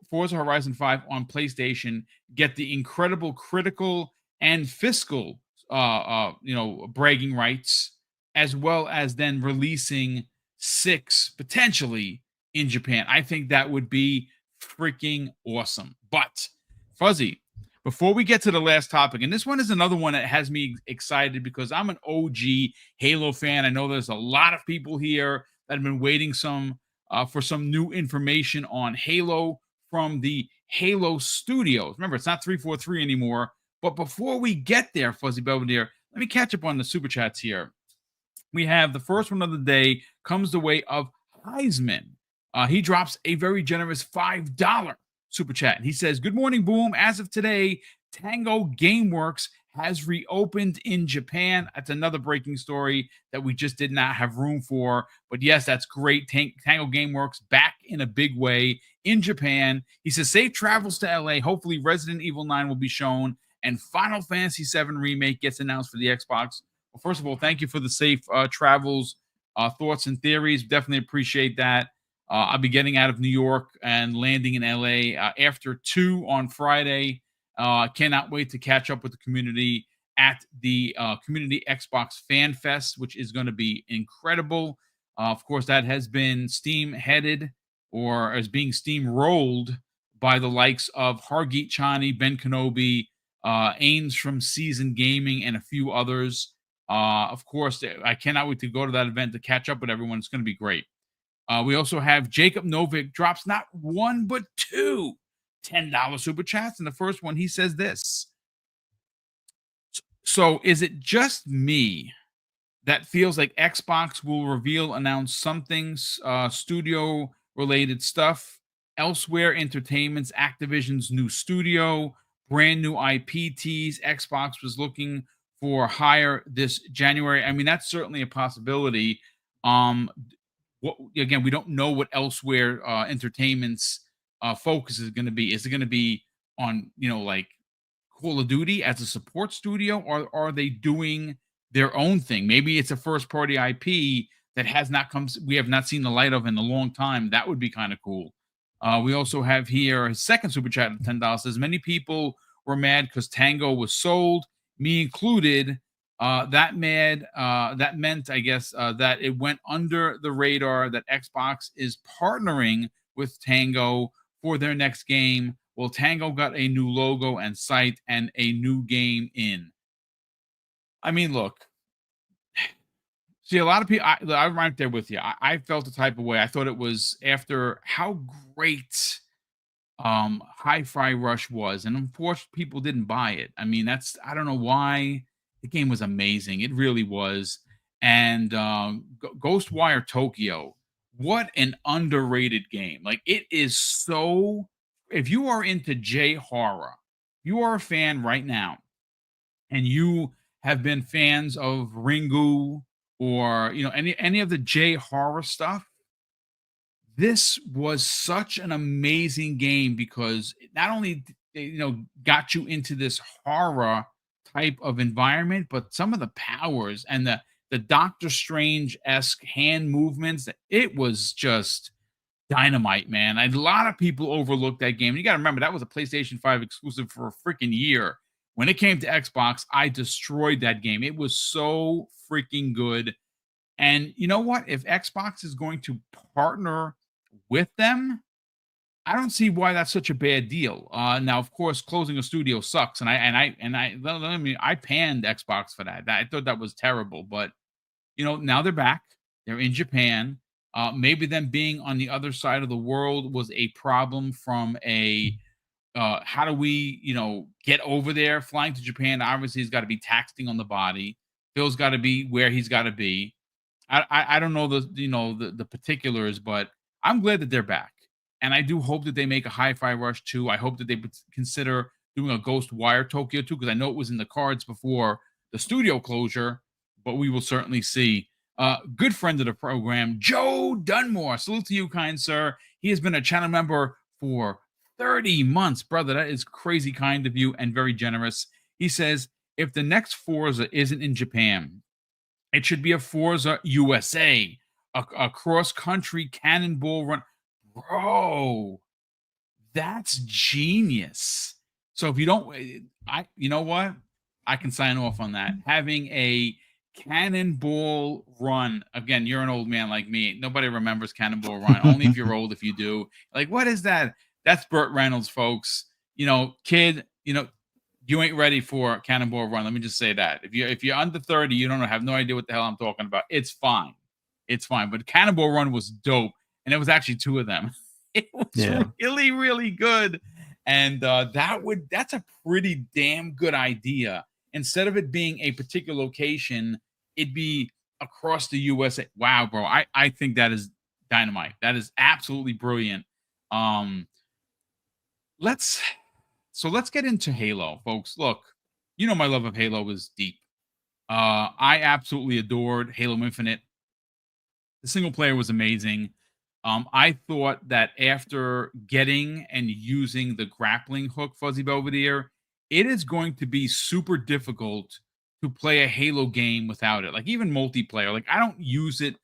Forza Horizon 5 on PlayStation, get the incredible critical and fiscal bragging rights, as well as then releasing 6 potentially in Japan. I think that would be freaking awesome. But Fuzzy, before we get to the last topic, and this one is another one that has me excited because I'm an OG Halo fan. I know there's a lot of people here that have been waiting for some new information on Halo from the Halo Studios. Remember, it's not 343 anymore. But before we get there, Fuzzy Belvedere, let me catch up on the super chats here. We have the first one of the day comes the way of Heisman. He drops a very generous $5 super chat. And he says, "Good morning, Boom. As of today, Tango Gameworks has reopened in Japan." That's another breaking story that we just did not have room for. But yes, that's great. Tango Gameworks back in a big way in Japan. He says, "Safe travels to LA. Hopefully Resident Evil 9 will be shown and Final Fantasy 7 Remake gets announced for the Xbox." Well, first of all, thank you for the safe travels, thoughts, and theories. Definitely appreciate that. I'll be getting out of New York and landing in LA after 2 on Friday. Cannot wait to catch up with the community at the Community Xbox Fan Fest, which is going to be incredible. Of course, that has been Steam headed or is being steamrolled by the likes of Hargeet Chani, Ben Kenobi, Ains from Season Gaming, and a few others. Of course, I cannot wait to go to that event to catch up with everyone. It's going to be great. We also have Jacob Novick drops not one but two $10 super chats. And the first one, he says this. So is it just me that feels like Xbox will announce something studio related stuff? Elsewhere Entertainment's Activision's new studio, brand new IP tease. Xbox was looking for hire this January. I mean, that's certainly a possibility. Again, we don't know what Elsewhere Entertainment's focus is going to be. Is it going to be on, like Call of Duty as a support studio, or are they doing their own thing? Maybe it's a first party IP that has not come, we have not seen the light of in a long time. That would be kind of cool. We also have here his second super chat of $10 says, "Many people were mad because Tango was sold, me included. That meant, I guess, that it went under the radar that Xbox is partnering with Tango for their next game. Well, Tango got a new logo and site and a new game in." I mean, look, see, a lot of people, I'm right there with you. I felt the type of way. I thought it was after how great Hi-Fi Rush was, and unfortunately, people didn't buy it. I mean, I don't know why. The game was amazing. It really was. And Ghostwire Tokyo, what an underrated game. Like, it is so, if you are into J horror, you are a fan right now, and you have been fans of Ringu or any of the J horror stuff, this was such an amazing game because it not only got you into this horror type of environment, but some of the powers and the Doctor Strange-esque hand movements, it was just dynamite, man. A lot of people overlooked that game. You got to remember that was a PlayStation 5 exclusive for a freaking year. When it came to Xbox, I destroyed that game. It was so freaking good. And you know what? If Xbox is going to partner with them, I don't see why that's such a bad deal. Now, of course, closing a studio sucks, and I panned Xbox for that. I thought that was terrible, but now they're back. They're in Japan. Maybe them being on the other side of the world was a problem from a how do we, get over there? Flying to Japan obviously has got to be taxing on the body. Phil's got to be where he's got to be. I don't know the particulars, but I'm glad that they're back, and I do hope that they make a Hi-Fi Rush 2. I hope that they consider doing a Ghost Wire Tokyo 2 because I know it was in the cards before the studio closure, but we will certainly see. Good friend of the program, Joe Dunmore. Salute to you, kind sir. He has been a channel member for 30 months, brother. That is crazy kind of you and very generous. He says, if the next Forza isn't in Japan, it should be a Forza USA, a cross-country cannonball run. Bro, that's genius. So if you don't, you know what? I can sign off on that. Having a cannonball run. Again, you're an old man like me. Nobody remembers Cannonball Run. Only if you're old, if you do. Like, what is that? That's Burt Reynolds, folks. Kid, you ain't ready for Cannonball Run. Let me just say that. If you're under 30, you don't have no idea what the hell I'm talking about. It's fine. It's fine. But Cannonball Run was dope. And it was actually two of them. It was really, really good. And that's a pretty damn good idea. Instead of it being a particular location, it'd be across the USA. Wow, bro. I think that is dynamite. That is absolutely brilliant. Let's get into Halo, folks. Look, my love of Halo is deep. I absolutely adored Halo Infinite. The single player was amazing. I thought that after getting and using the grappling hook, Fuzzy Belvedere, it is going to be super difficult to play a Halo game without it. Like even multiplayer. Like I don't use it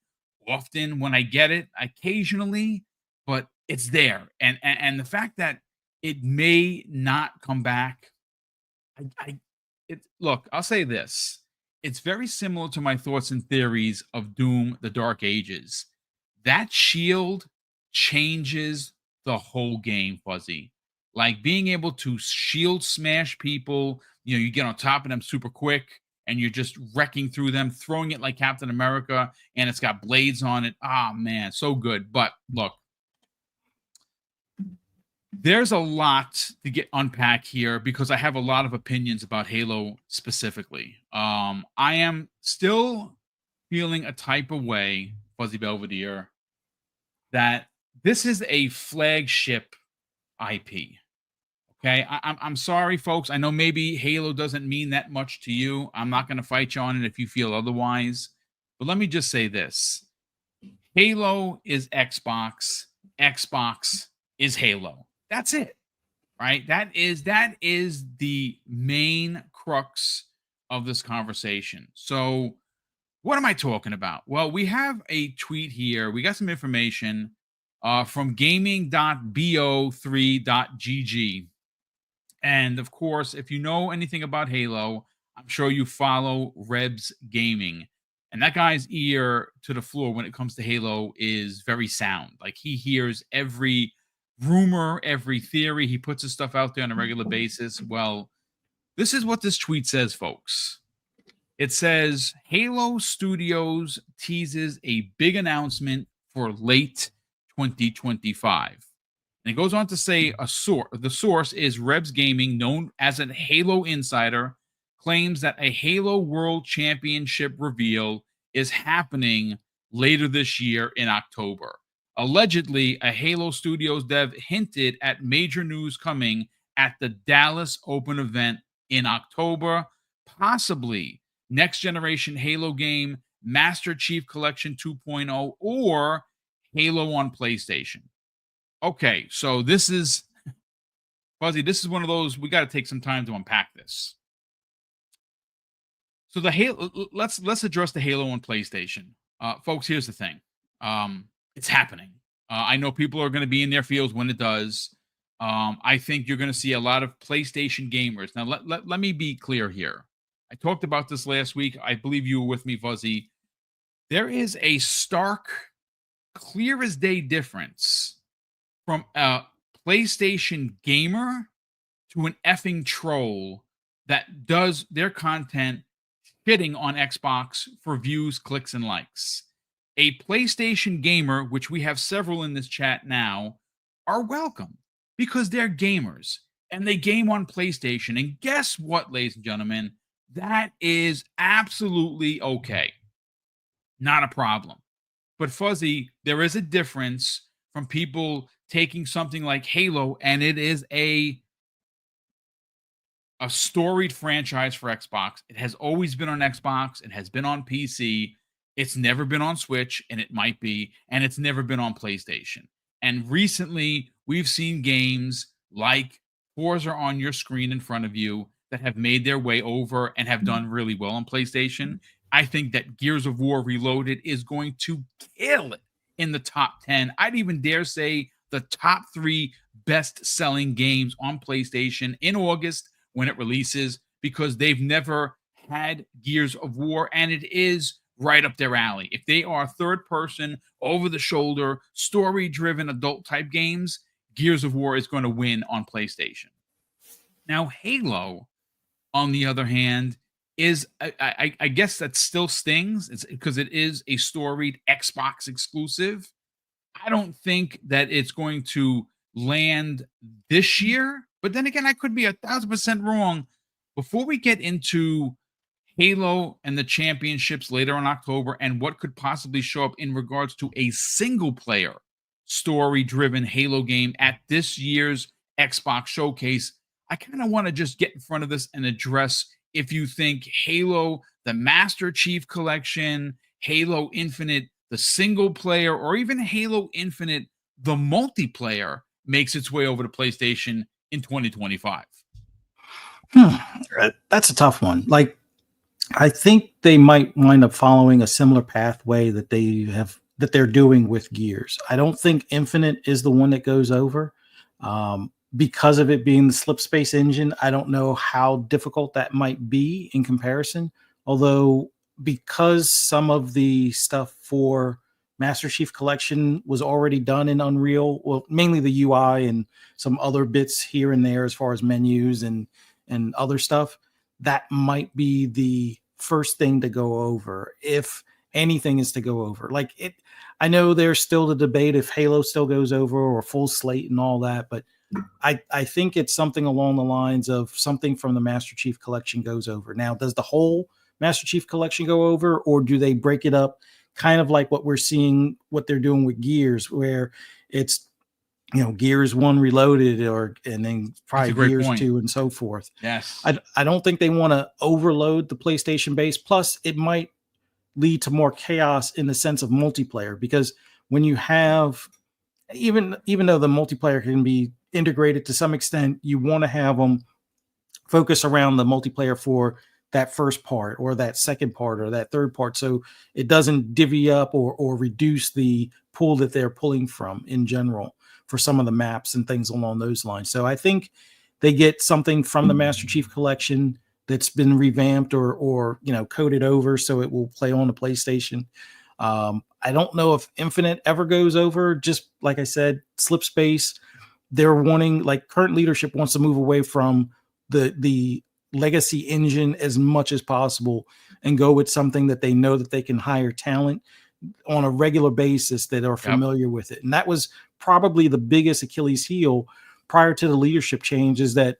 often. When I get it, occasionally, but it's there. And the fact that it may not come back. Look, I'll say this. It's very similar to my thoughts and theories of Doom, the Dark Ages. That shield changes the whole game, Fuzzy. Like being able to shield smash people, you get on top of them super quick and you're just wrecking through them, throwing it like Captain America, and it's got blades on it. Ah, man, so good. But look, there's a lot to unpack here because I have a lot of opinions about Halo specifically. I am still feeling a type of way, Fuzzy Belvedere, that this is a flagship IP. Okay, I'm sorry, folks. I know maybe Halo doesn't mean that much to you. I'm not going to fight you on it if you feel otherwise. But let me just say this. Halo is Xbox. Xbox is Halo. That's it, right? That is the main crux of this conversation. So what am I talking about? Well, we have a tweet here. We got some information from gaming.bo3.gg. And of course, if you know anything about Halo, I'm sure you follow Rebs Gaming. And that guy's ear to the floor when it comes to Halo is very sound. Like he hears every rumor, every theory. He puts his stuff out there on a regular basis. Well, this is what this tweet says, folks. It says, Halo Studios teases a big announcement for late 2025. And it goes on to say the source is Rebs Gaming, known as a Halo insider, claims that a Halo World Championship reveal is happening later this year in October. Allegedly, a Halo Studios dev hinted at major news coming at the Dallas Open event in October, possibly next generation Halo game, Master Chief Collection 2.0, or Halo on PlayStation. Okay, so this is Fuzzy. This is one of those we got to take some time to unpack this. So the Halo, let's address the Halo on PlayStation, folks. Here's the thing, it's happening. I know people are going to be in their fields when it does. I think you're going to see a lot of PlayStation gamers. Now, let me be clear here. I talked about this last week. I believe you were with me, Fuzzy. There is a stark, clear as day difference from a PlayStation gamer to an effing troll that does their content shitting on Xbox for views, clicks, and likes. A PlayStation gamer, which we have several in this chat now, are welcome because they're gamers and they game on PlayStation. And guess what, ladies and gentlemen? That is absolutely okay. Not a problem. But Fuzzy, there is a difference from people taking something like Halo, and it is a storied franchise for Xbox. It has always been on Xbox. It has been on PC. It's never been on Switch, and it might be, and it's never been on PlayStation. And recently, we've seen games like Forza on your screen in front of you that have made their way over and have done really well on PlayStation. I think that Gears of War Reloaded is going to kill it in the top 10. I'd even dare say the top 3 best-selling games on PlayStation in August when it releases, because they've never had Gears of War, and it is right up their alley. If they are third-person, over-the-shoulder, story-driven adult-type games, Gears of War is going to win on PlayStation. Now, Halo, on the other hand, is I guess that still stings. It's because it is a storied Xbox exclusive. I don't think that it's going to land this year, but then again, I could be 1,000% wrong. Before we get into Halo and the championships later in October and what could possibly show up in regards to a single player story-driven Halo game at this year's Xbox Showcase, I kind of want to just get in front of this and address if you think Halo, the Master Chief Collection, Halo Infinite, the single player, or even Halo Infinite, the multiplayer, makes its way over to PlayStation in 2025. That's a tough one. Like, I think they might wind up following a similar pathway that they're doing with Gears. I don't think Infinite is the one that goes over. Because of it being the slip space engine, I don't know how difficult that might be in comparison. Although, because some of the stuff for Master Chief Collection was already done in Unreal, well, mainly the UI and some other bits here and there as far as menus and other stuff, that might be the first thing to go over, if anything is to go over. Like, it, I know there's still the debate if Halo still goes over or full slate and all that, but I think it's something along the lines of something from the Master Chief Collection goes over. Now, does the whole Master Chief Collection go over, or do they break it up kind of like what we're seeing, what they're doing with Gears, where it's, Gears 1 Reloaded, and then probably Gears 2 and so forth. Yes. I don't think they want to overload the PlayStation base. Plus, it might lead to more chaos in the sense of multiplayer, because when you have, even though the multiplayer can be integrated to some extent, you want to have them focus around the multiplayer for that first part or that second part or that third part, so it doesn't divvy up or reduce the pool that they're pulling from in general for some of the maps and things along those lines. So I think they get something from the Master Chief Collection that's been revamped or coded over so it will play on the PlayStation. I don't know if Infinite ever goes over. Just like I said, slip space. They're wanting, like, current leadership wants to move away from the legacy engine as much as possible and go with something that they know that they can hire talent on a regular basis that are familiar with it. And that was probably the biggest Achilles heel prior to the leadership change, is that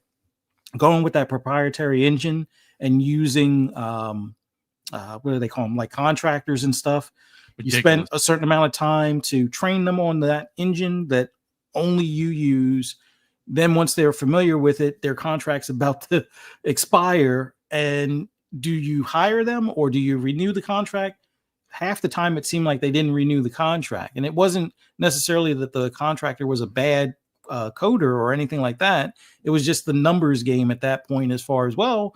going with that proprietary engine and using what do they call them, like contractors and stuff. Ridiculous. You spend a certain amount of time to train them on that engine that only you use. Then once they're familiar with it, their contract's about to expire. And do you hire them or do you renew the contract? Half the time it seemed like they didn't renew the contract. And it wasn't necessarily that the contractor was a bad coder or anything like that. It was just the numbers game at that point, as far as, well,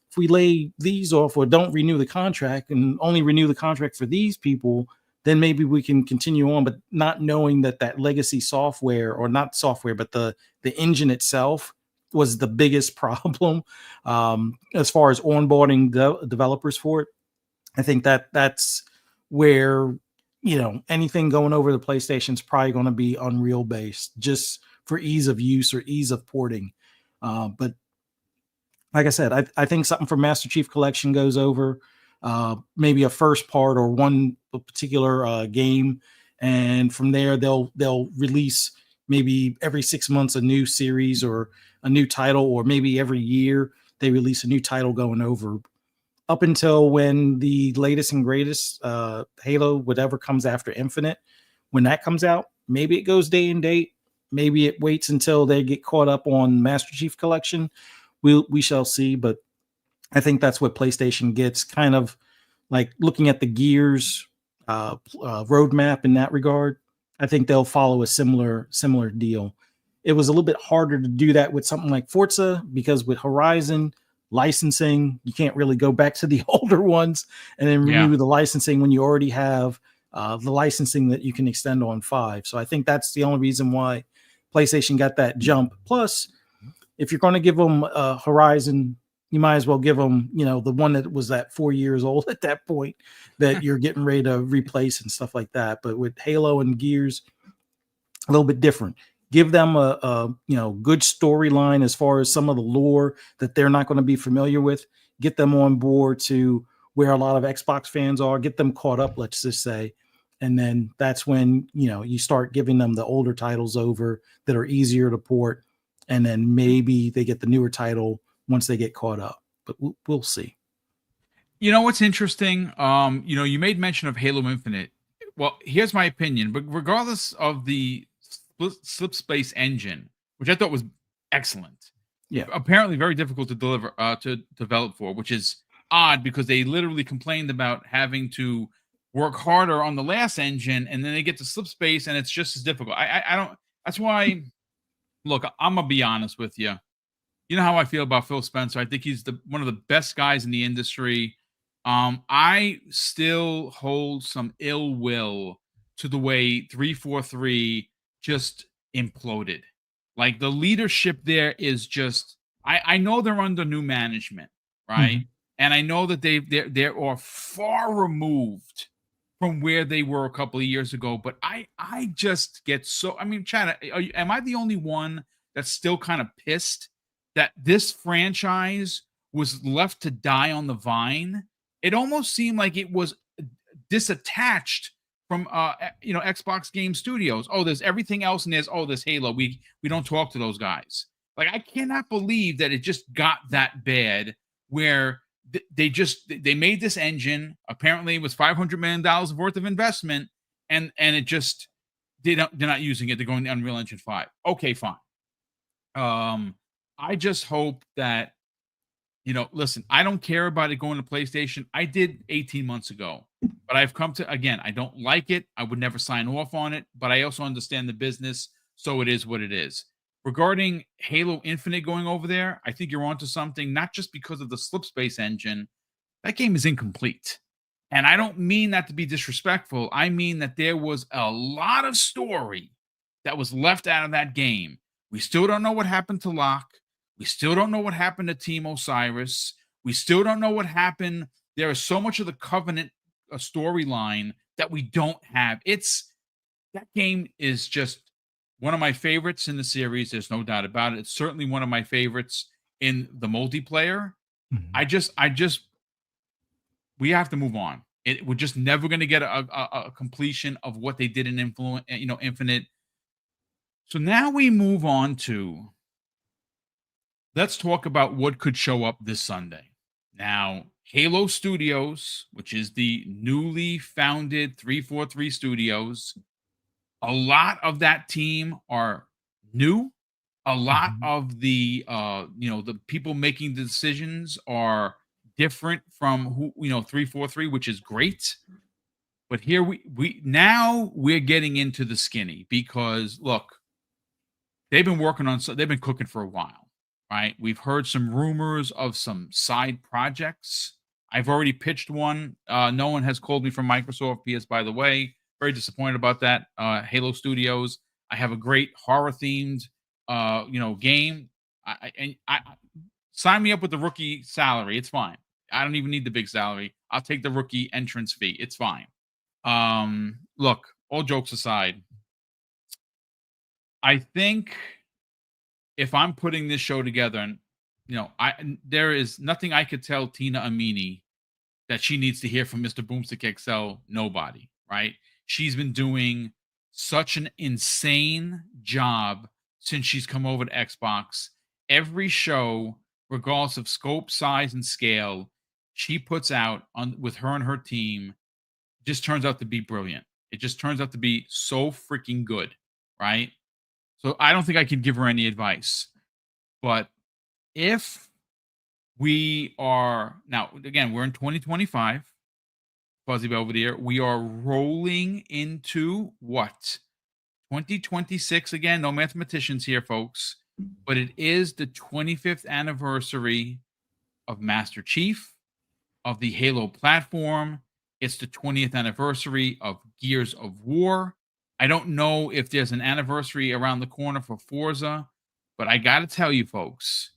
if we lay these off or don't renew the contract and only renew the contract for these people, then maybe we can continue on. But not knowing that legacy software, or not software, but the engine itself was the biggest problem as far as onboarding developers for it. I think that's where, anything going over the PlayStation is probably going to be Unreal based, just for ease of use or ease of porting. But like I said, I think something from Master Chief Collection goes over, maybe a first part or one particular game, and from there they'll release maybe every 6 months a new series or a new title, or maybe every year they release a new title going over, up until when the latest and greatest Halo, whatever comes after Infinite, when that comes out, maybe it goes day and date. Maybe it waits until they get caught up on Master Chief Collection. We shall see. But I think that's what PlayStation gets, kind of like looking at the Gears roadmap in that regard. I think they'll follow a similar deal. It was a little bit harder to do that with something like Forza, because with Horizon licensing, you can't really go back to the older ones and then renew the licensing when you already have the licensing that you can extend on 5. So I think that's the only reason why PlayStation got that jump. Plus, if you're going to give them Horizon, you might as well give them, the one that was that 4 years old at that point that you're getting ready to replace and stuff like that. But with Halo and Gears, a little bit different. Give them a good storyline as far as some of the lore that they're not going to be familiar with. Get them on board to where a lot of Xbox fans are. Get them caught up, let's just say. And then that's when, you start giving them the older titles over that are easier to port. And then maybe they get the newer title once they get caught up. But we'll see. You know what's interesting? You made mention of Halo Infinite. Well, here's my opinion. But regardless of the slip space engine, which I thought was excellent, apparently very difficult to develop for, which is odd because they literally complained about having to work harder on the last engine, and then they get to slip space and it's just as difficult. I don't. That's why. Look, I'm gonna be honest with you. You know how I feel about Phil Spencer. I think he's one of the best guys in the industry. I still hold some ill will to the way 343 just imploded. Like, the leadership there is just. I know they're under new management, right? Mm-hmm. And I know that they are far removed from where they were a couple of years ago. But I just get so. I mean, Chad, am I the only one that's still kind of pissed that this franchise was left to die on the vine? It almost seemed like it was disattached from Xbox Game Studios. Oh, there's everything else, and there's Halo. We don't talk to those guys. Like, I cannot believe that it just got that bad where they made this engine. Apparently it was $500 million worth of investment, and it just they're not using it. They're going to Unreal Engine 5. Okay, fine. I just hope that, listen, I don't care about it going to PlayStation. I did 18 months ago, but I've come to, again, I don't like it. I would never sign off on it, but I also understand the business, so it is what it is. Regarding Halo Infinite going over there, I think you're onto something, not just because of the slip space engine. That game is incomplete. And I don't mean that to be disrespectful. I mean that there was a lot of story that was left out of that game. We still don't know what happened to Locke. We still don't know what happened to Team Osiris. We still don't know what happened. There is so much of the Covenant storyline that we don't have. That game is just one of my favorites in the series. There's no doubt about it. It's certainly one of my favorites in the multiplayer. Mm-hmm. We have to move on. We're just never going to get a completion of what they did in Infinite. So now we move on to, let's talk about what could show up this Sunday. Now, Halo Studios, which is the newly founded 343 Studios, a lot of that team are new. A lot of the the people making the decisions are different from 343, which is great. But here we're getting into the skinny, because look, they've been cooking for a while, right? We've heard some rumors of some side projects. I've already pitched one. No one has called me from Microsoft. P.S. By the way, very disappointed about that. Halo Studios. I have a great horror themed, game. I sign me up with the rookie salary. It's fine. I don't even need the big salary. I'll take the rookie entrance fee. It's fine. Look, all jokes aside, I think if I'm putting this show together, and there is nothing I could tell Tina Amini that she needs to hear from Mr. BoomStick XL. Nobody, right? She's been doing such an insane job since she's come over to Xbox. Every show, regardless of scope, size, and scale, she puts out on with her and her team just turns out to be brilliant. It just turns out to be so freaking good, right? So I don't think I could give her any advice. But if we are now, again, we're in 2025, Fuzzy Belvedere. We are rolling into what? 2026 again. No mathematicians here, folks. But it is the 25th anniversary of Master Chief, of the Halo platform. It's the 20th anniversary of Gears of War. I don't know if there's an anniversary around the corner for Forza, but I got to tell you, folks,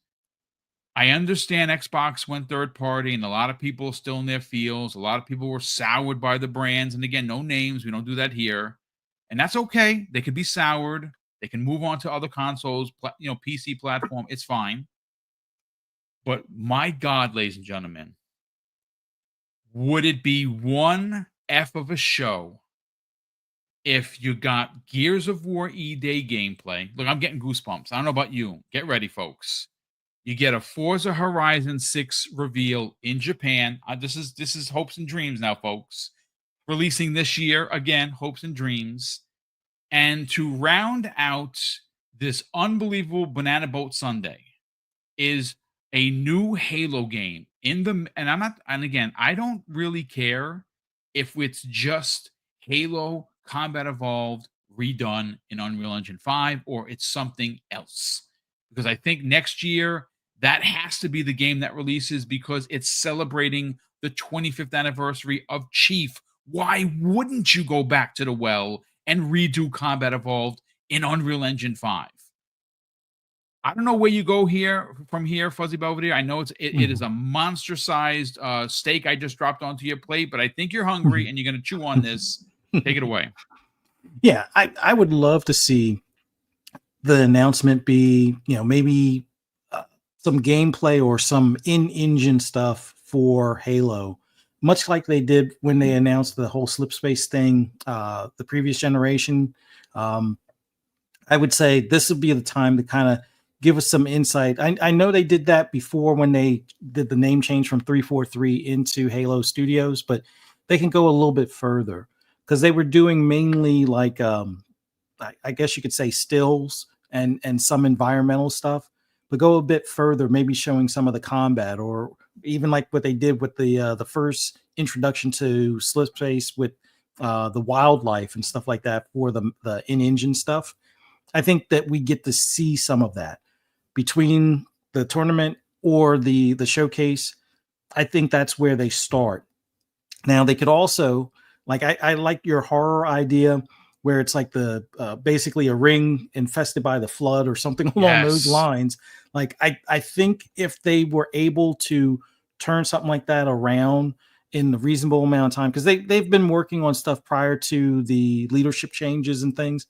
I understand Xbox went third party and a lot of people are still in their feels. A lot of people were soured by the brands. And again, no names. We don't do that here. And that's okay. They could be soured. They can move on to other consoles, PC platform. It's fine. But my God, ladies and gentlemen, would it be one F of a show if you got Gears of War E-Day gameplay? Look, I'm getting goosebumps. I don't know about you. Get ready, folks. You get a Forza Horizon 6 reveal in Japan. This is hopes and dreams now, folks. Releasing this year, again, hopes and dreams. And to round out this unbelievable Banana Boat Sunday is a new Halo game and again, I don't really care if it's just Halo Combat Evolved redone in Unreal Engine 5 or it's something else. Because I think next year that has to be the game that releases because it's celebrating the 25th anniversary of Chief. Why wouldn't you go back to the well and redo Combat Evolved in Unreal Engine 5? I don't know where you go from here, Fuzzy Belvedere. I know it is a monster-sized steak I just dropped onto your plate, but I think you're hungry and you're going to chew on this. Take it away. Yeah, I would love to see the announcement be, maybe some gameplay or some in-engine stuff for Halo, much like they did when they announced the whole slipspace thing, the previous generation. I would say this would be the time to kind of give us some insight. I know they did that before when they did the name change from 343 into Halo Studios, but they can go a little bit further because they were doing mainly like, I guess you could say stills and some environmental stuff, but go a bit further, maybe showing some of the combat or even like what they did with the first introduction to slipspace with the wildlife and stuff like that for the in-engine stuff. I think that we get to see some of that between the tournament or the showcase. I think that's where they start. Now they could also, like, I like your horror idea where it's like the basically a ring infested by the flood or something along those lines. Like I think if they were able to turn something like that around in the reasonable amount of time, because they've been working on stuff prior to the leadership changes and things.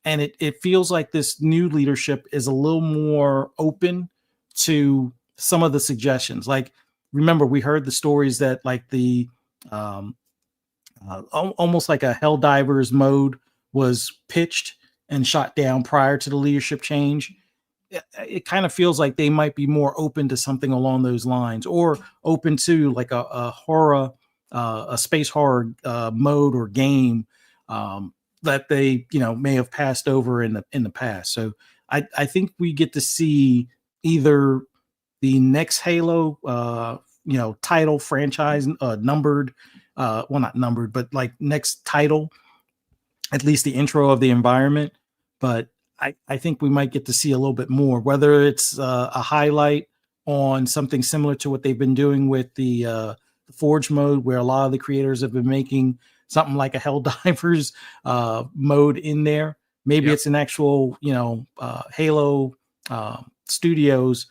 And it feels like this new leadership is a little more open to some of the suggestions. Like, remember, we heard the stories that like the almost like a Helldivers mode was pitched and shot down prior to the leadership change. It kind of feels like they might be more open to something along those lines, or open to like a horror, a space horror mode or game. That they may have passed over in the past. So I think we get to see either the next Halo title franchise numbered, well, not numbered, but like next title, at least the intro of the environment. But I think we might get to see a little bit more, whether it's a highlight on something similar to what they've been doing with the Forge mode, where a lot of the creators have been making something like a Helldivers mode in there. Maybe it's an actual, Halo Studios,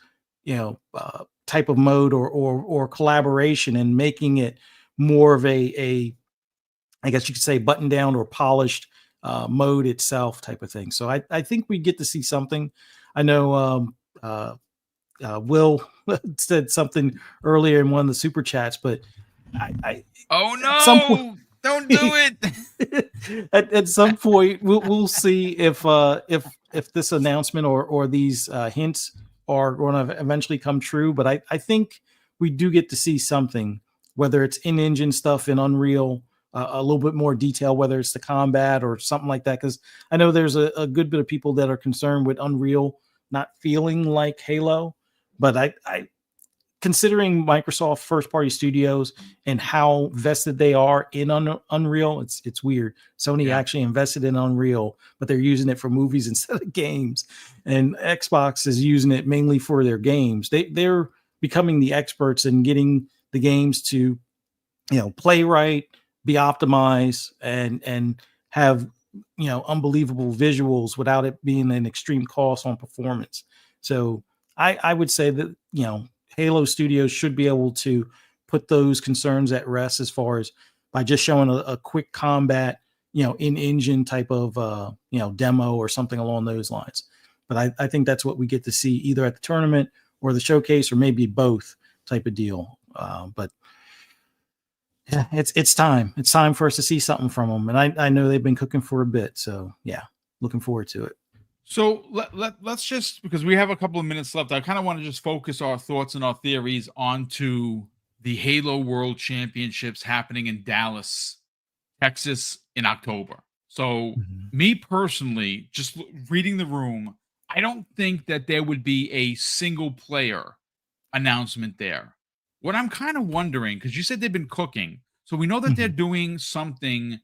type of mode or collaboration, and making it more of a I guess you could say button down or polished mode itself type of thing. So I think we get to see something. I know Will said something earlier in one of the super chats, but oh at some point, no, don't do it. at some point we'll see if this announcement or these hints are going to eventually come true. But I think we do get to see something, whether it's in-engine stuff in Unreal, a little bit more detail, whether it's the combat or something like that. Because I know there's a good bit of people that are concerned with Unreal not feeling like Halo. But I considering Microsoft first-party studios and how vested they are in Unreal, it's weird. Sony actually invested in Unreal, but they're using it for movies instead of games. And Xbox is using it mainly for their games. They're becoming the experts in getting the games to, play right, be optimized, and have, unbelievable visuals without it being an extreme cost on performance. So I would say that, Halo Studios should be able to put those concerns at rest as far as by just showing a quick combat, in-engine type of, demo or something along those lines. But I think that's what we get to see either at the tournament or the showcase, or maybe both type of deal. But yeah, it's time. It's time for us to see something from them. And I know they've been cooking for a bit. So yeah, looking forward to it. So let's just, because we have a couple of minutes left, I kind of want to just focus our thoughts and our theories onto the Halo World Championships happening in Dallas, Texas in October. So me personally, just reading the room, I don't think that there would be a single player announcement there. What I'm kind of wondering, because you said they've been cooking, so we know that they're doing something.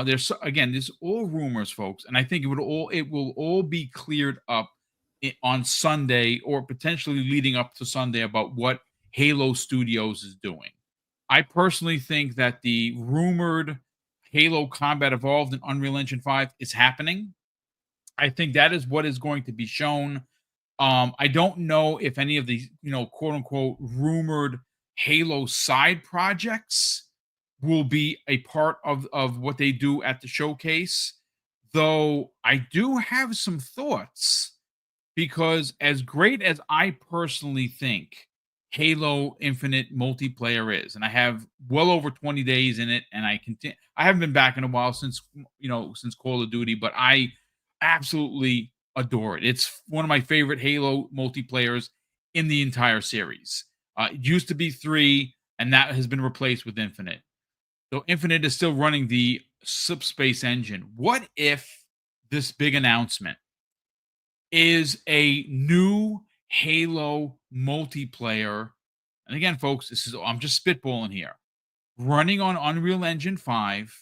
There's again, this is all rumors, folks, and I think it will all be cleared up on Sunday or potentially leading up to Sunday about what Halo Studios is doing. I personally think that the rumored Halo Combat Evolved in Unreal Engine 5 is happening. I think that is what is going to be shown. I don't know if any of the, quote unquote rumored Halo side projects will be a part of what they do at the showcase, though I do have some thoughts, because as great as I personally think Halo Infinite multiplayer is, and I have well over 20 days in it, and I haven't been back in a while since Call of Duty, but I absolutely adore it. It's one of my favorite Halo multiplayers in the entire series. It used to be 3, and that has been replaced with Infinite. So Infinite is still running the subspace engine. What if this big announcement is a new Halo multiplayer? And again, folks, I'm just spitballing here. Running on Unreal Engine 5,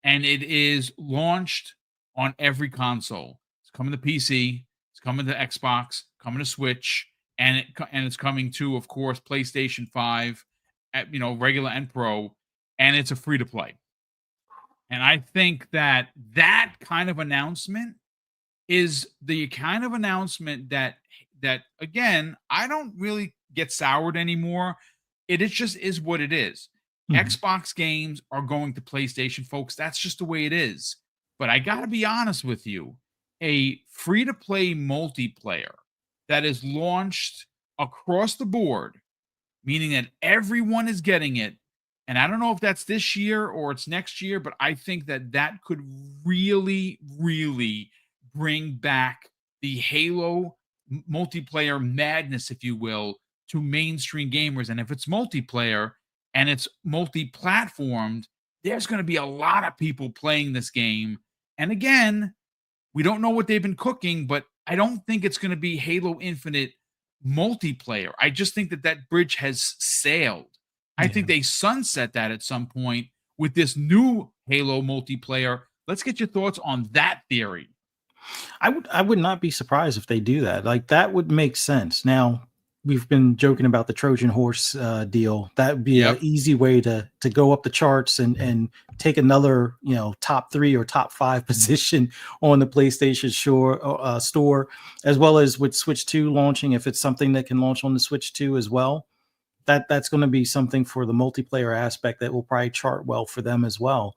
and it is launched on every console. It's coming to PC, it's coming to Xbox, coming to Switch, and it's coming to, of course, PlayStation 5, regular and Pro, and it's a free to play. And I think that kind of announcement is the kind of announcement that again, I don't really get soured anymore. It just is what it is. Xbox games are going to PlayStation, folks. That's just the way it is. But I got to be honest with you, a free-to-play multiplayer that is launched across the board, meaning that everyone is getting it, and I don't know if that's this year or it's next year, but I think that could really, really bring back the Halo multiplayer madness, if you will, to mainstream gamers. And if it's multiplayer and it's multi-platformed, there's going to be a lot of people playing this game. And again, we don't know what they've been cooking, but I don't think it's going to be Halo Infinite multiplayer. I just think that bridge has sailed. I think they sunset that at some point with this new Halo multiplayer. Let's get your thoughts on that theory. I would not be surprised if they do that. Like, that would make sense. Now, we've been joking about the Trojan horse deal. That would be an easy way to go up the charts and take another, top 3 or top 5 position on the PlayStation store, as well as with Switch 2 launching. If it's something that can launch on the Switch 2 as well, that's going to be something for the multiplayer aspect that will probably chart well for them as well.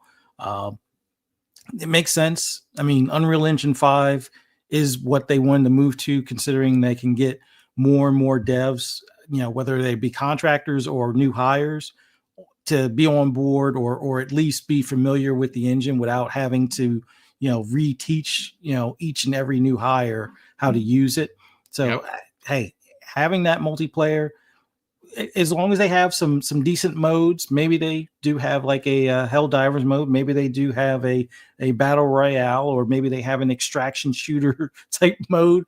It makes sense. I mean, Unreal Engine 5 is what they wanted to move to, considering they can get more and more devs, whether they be contractors or new hires, to be on board or at least be familiar with the engine without having to, reteach, each and every new hire how to use it. So, Yep. hey, having that multiplayer, as long as they have some decent modes, maybe they do have like a Hell Divers mode, maybe they do have a battle royale, or maybe they have an extraction shooter type mode.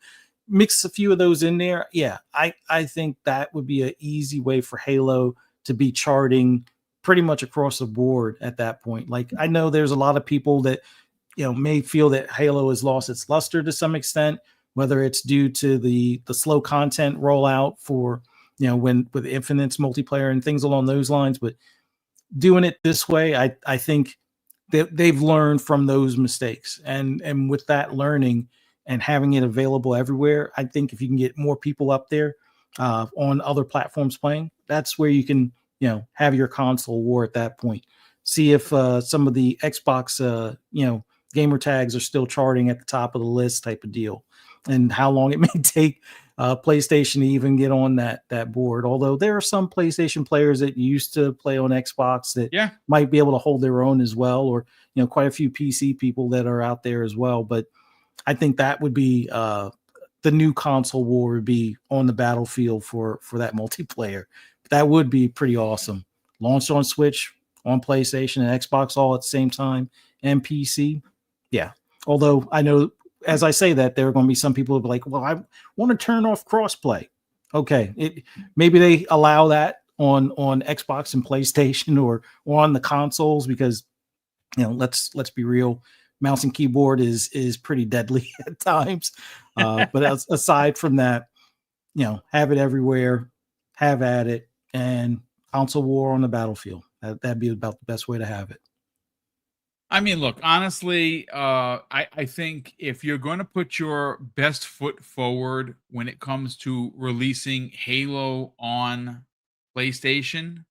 Mix a few of those in there. Yeah, I think that would be an easy way for Halo to be charting pretty much across the board at that point. Like, I know there's a lot of people that may feel that Halo has lost its luster to some extent, whether it's due to the slow content rollout for when with Infinite's multiplayer and things along those lines. But doing it this way, I think that they've learned from those mistakes, and with that learning and having it available everywhere, I think if you can get more people up there on other platforms playing, that's where you can have your console war at that point. See if some of the Xbox gamer tags are still charting at the top of the list, type of deal, and how long it may take PlayStation to even get on that board. Although there are some PlayStation players that used to play on Xbox that might be able to hold their own as well, or quite a few PC people that are out there as well. But I think that would be the new console war would be on the battlefield for that multiplayer. That would be pretty awesome. Launched on Switch, on PlayStation, and Xbox all at the same time, and PC. Yeah. Although I know, as I say that, there are going to be some people who be like, well, I want to turn off crossplay. Okay. Maybe they allow that on Xbox and PlayStation, or on the consoles, because let's be real, mouse and keyboard is pretty deadly at times. But aside from that, have it everywhere, have at it, and console war on the battlefield. That'd be about the best way to have it. I mean, look, honestly, I think if you're going to put your best foot forward when it comes to releasing Halo on PlayStation,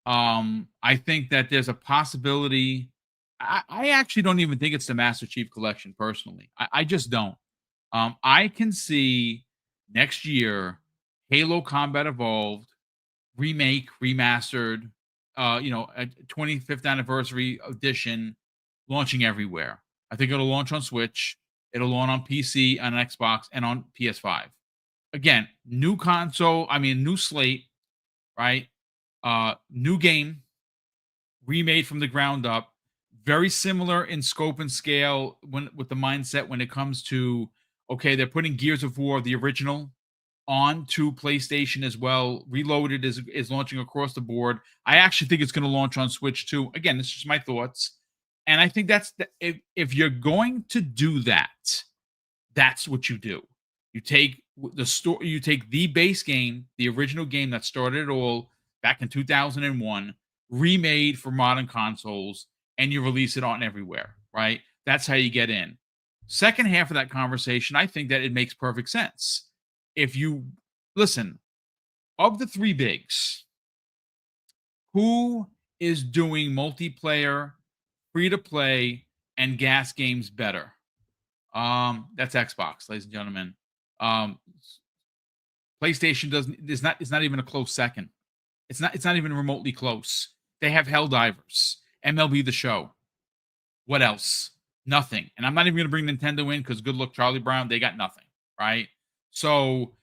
I think that there's a possibility. I actually don't even think it's the Master Chief Collection personally. I just don't. I can see next year Halo Combat Evolved remake, remastered, a 25th anniversary edition launching everywhere. I think it'll launch on Switch, it'll launch on PC, on Xbox, and on PS5. Again, new console, I mean, new slate, right? New game, remade from the ground up, very similar in scope and scale with the mindset when it comes to, okay, they're putting Gears of War, the original, on to PlayStation as well. Reloaded is launching across the board. I actually think it's going to launch on Switch too. Again, it's just my thoughts, and I think that's if you're going to do that, that's what you do. You take the story, you take the base game, the original game that started it all back in 2001, remade for modern consoles, and you release it on everywhere, right? That's how you get in. Second half of that conversation, I think that it makes perfect sense. If you listen, of the three bigs, who is doing multiplayer, free to play, and gas games better? That's Xbox, ladies and gentlemen. Um, PlayStation doesn't. It's not even a close second. It's not even remotely close. They have Helldivers, MLB The Show. What else? Nothing. And I'm not even going to bring Nintendo in because good luck, Charlie Brown. They got nothing, right? So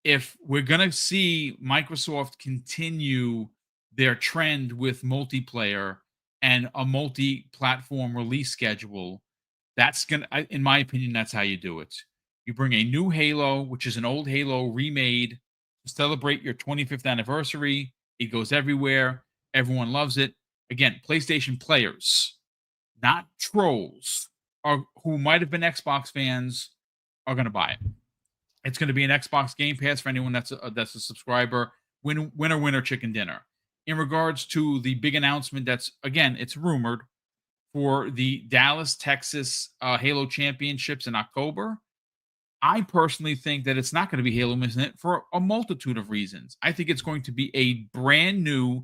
if we're going to see Microsoft continue their trend with multiplayer and a multi-platform release schedule, that's going to, in my opinion, that's how you do it. You bring a new Halo, which is an old Halo remade, to celebrate your 25th anniversary. It goes everywhere. Everyone loves it. Again, PlayStation players, not trolls, who might have been Xbox fans, are going to buy it. It's going to be an Xbox Game Pass for anyone that's a subscriber. Winner, chicken dinner. In regards to the big announcement, that's again, it's rumored for the Dallas, Texas Halo Championships in October. I personally think that it's not going to be Halo Infinite for a multitude of reasons. I think it's going to be a brand new,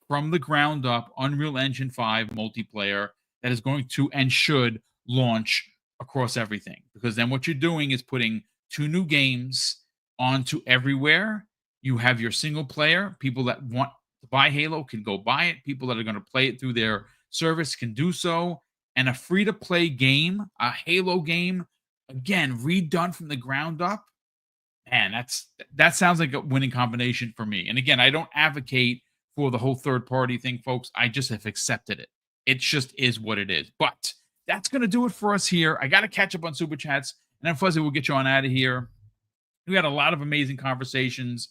from the ground up Unreal Engine 5 multiplayer that is going to and should launch across everything, because then what you're doing is putting 2 new games onto everywhere. You have your single player, people that want to buy Halo can go buy it, people that are going to play it through their service can do so, and a free to play game, a Halo game, again redone from the ground up. Man, that sounds like a winning combination for me. And again, I don't advocate for the whole third party thing, folks. I just have accepted it. It just is what it is. But that's going to do it for us here. I got to catch up on super chats, and then Fuzzy will get you on out of here. We had a lot of amazing conversations.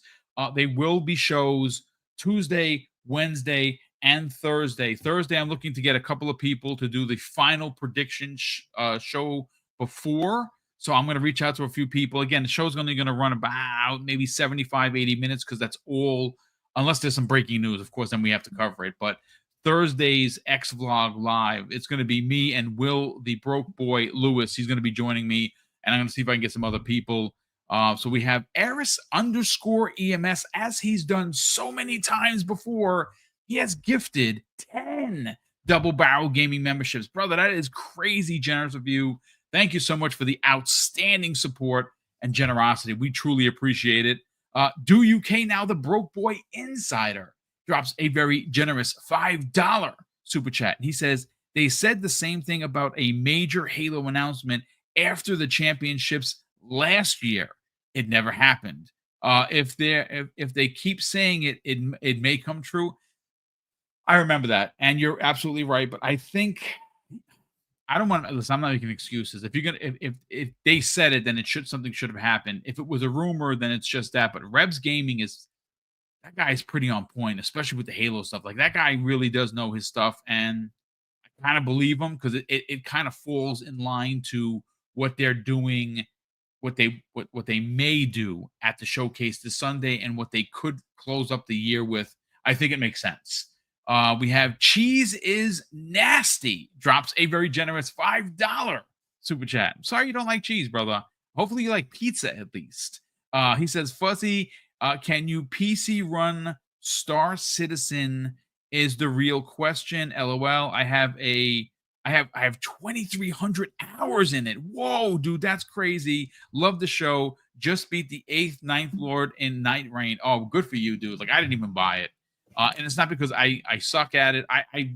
They will be shows Tuesday, Wednesday, and Thursday. Thursday, I'm looking to get a couple of people to do the final prediction show before. So I'm going to reach out to a few people. Again, the show's only going to run about maybe 75, 80 minutes, because that's all, unless there's some breaking news, of course, then we have to cover it. But Thursday's X Vlog Live, it's going to be me and Will, the broke boy, Lewis. He's going to be joining me, and I'm going to see if I can get some other people. So we have Eris_EMS, as he's done so many times before. He has gifted 10 Double Barrel Gaming memberships. Brother, that is crazy generous of you. Thank you so much for the outstanding support and generosity. We truly appreciate it. Do UK Now, the Broke Boy Insider, drops a very generous $5 super chat. He says, they said the same thing about a major Halo announcement after the championships last year. It never happened. If they keep saying it, it may come true. I remember that, and you're absolutely right. But I think I don't want to listen. I'm not making excuses. If you're gonna, if they said it, then something should have happened. If it was a rumor, then it's just that. But Rebs Gaming that guy's pretty on point, especially with the Halo stuff. Like, that guy really does know his stuff, and I kind of believe him, because it kind of falls in line to what they're doing, what they may do at the showcase this Sunday, and what they could close up the year with. I think it makes sense. We have Cheese is Nasty, drops a very generous $5 super chat. I'm sorry you don't like cheese, brother. Hopefully you like pizza at least. He says, Fuzzy, can you PC run Star Citizen is the real question. LOL. I have 2,300 hours in it. Whoa, dude, that's crazy. Love the show. Just beat the 8th, 9th Lord in Night Rain. Oh, good for you, dude. Like, I didn't even buy it. And it's not because I suck at it. I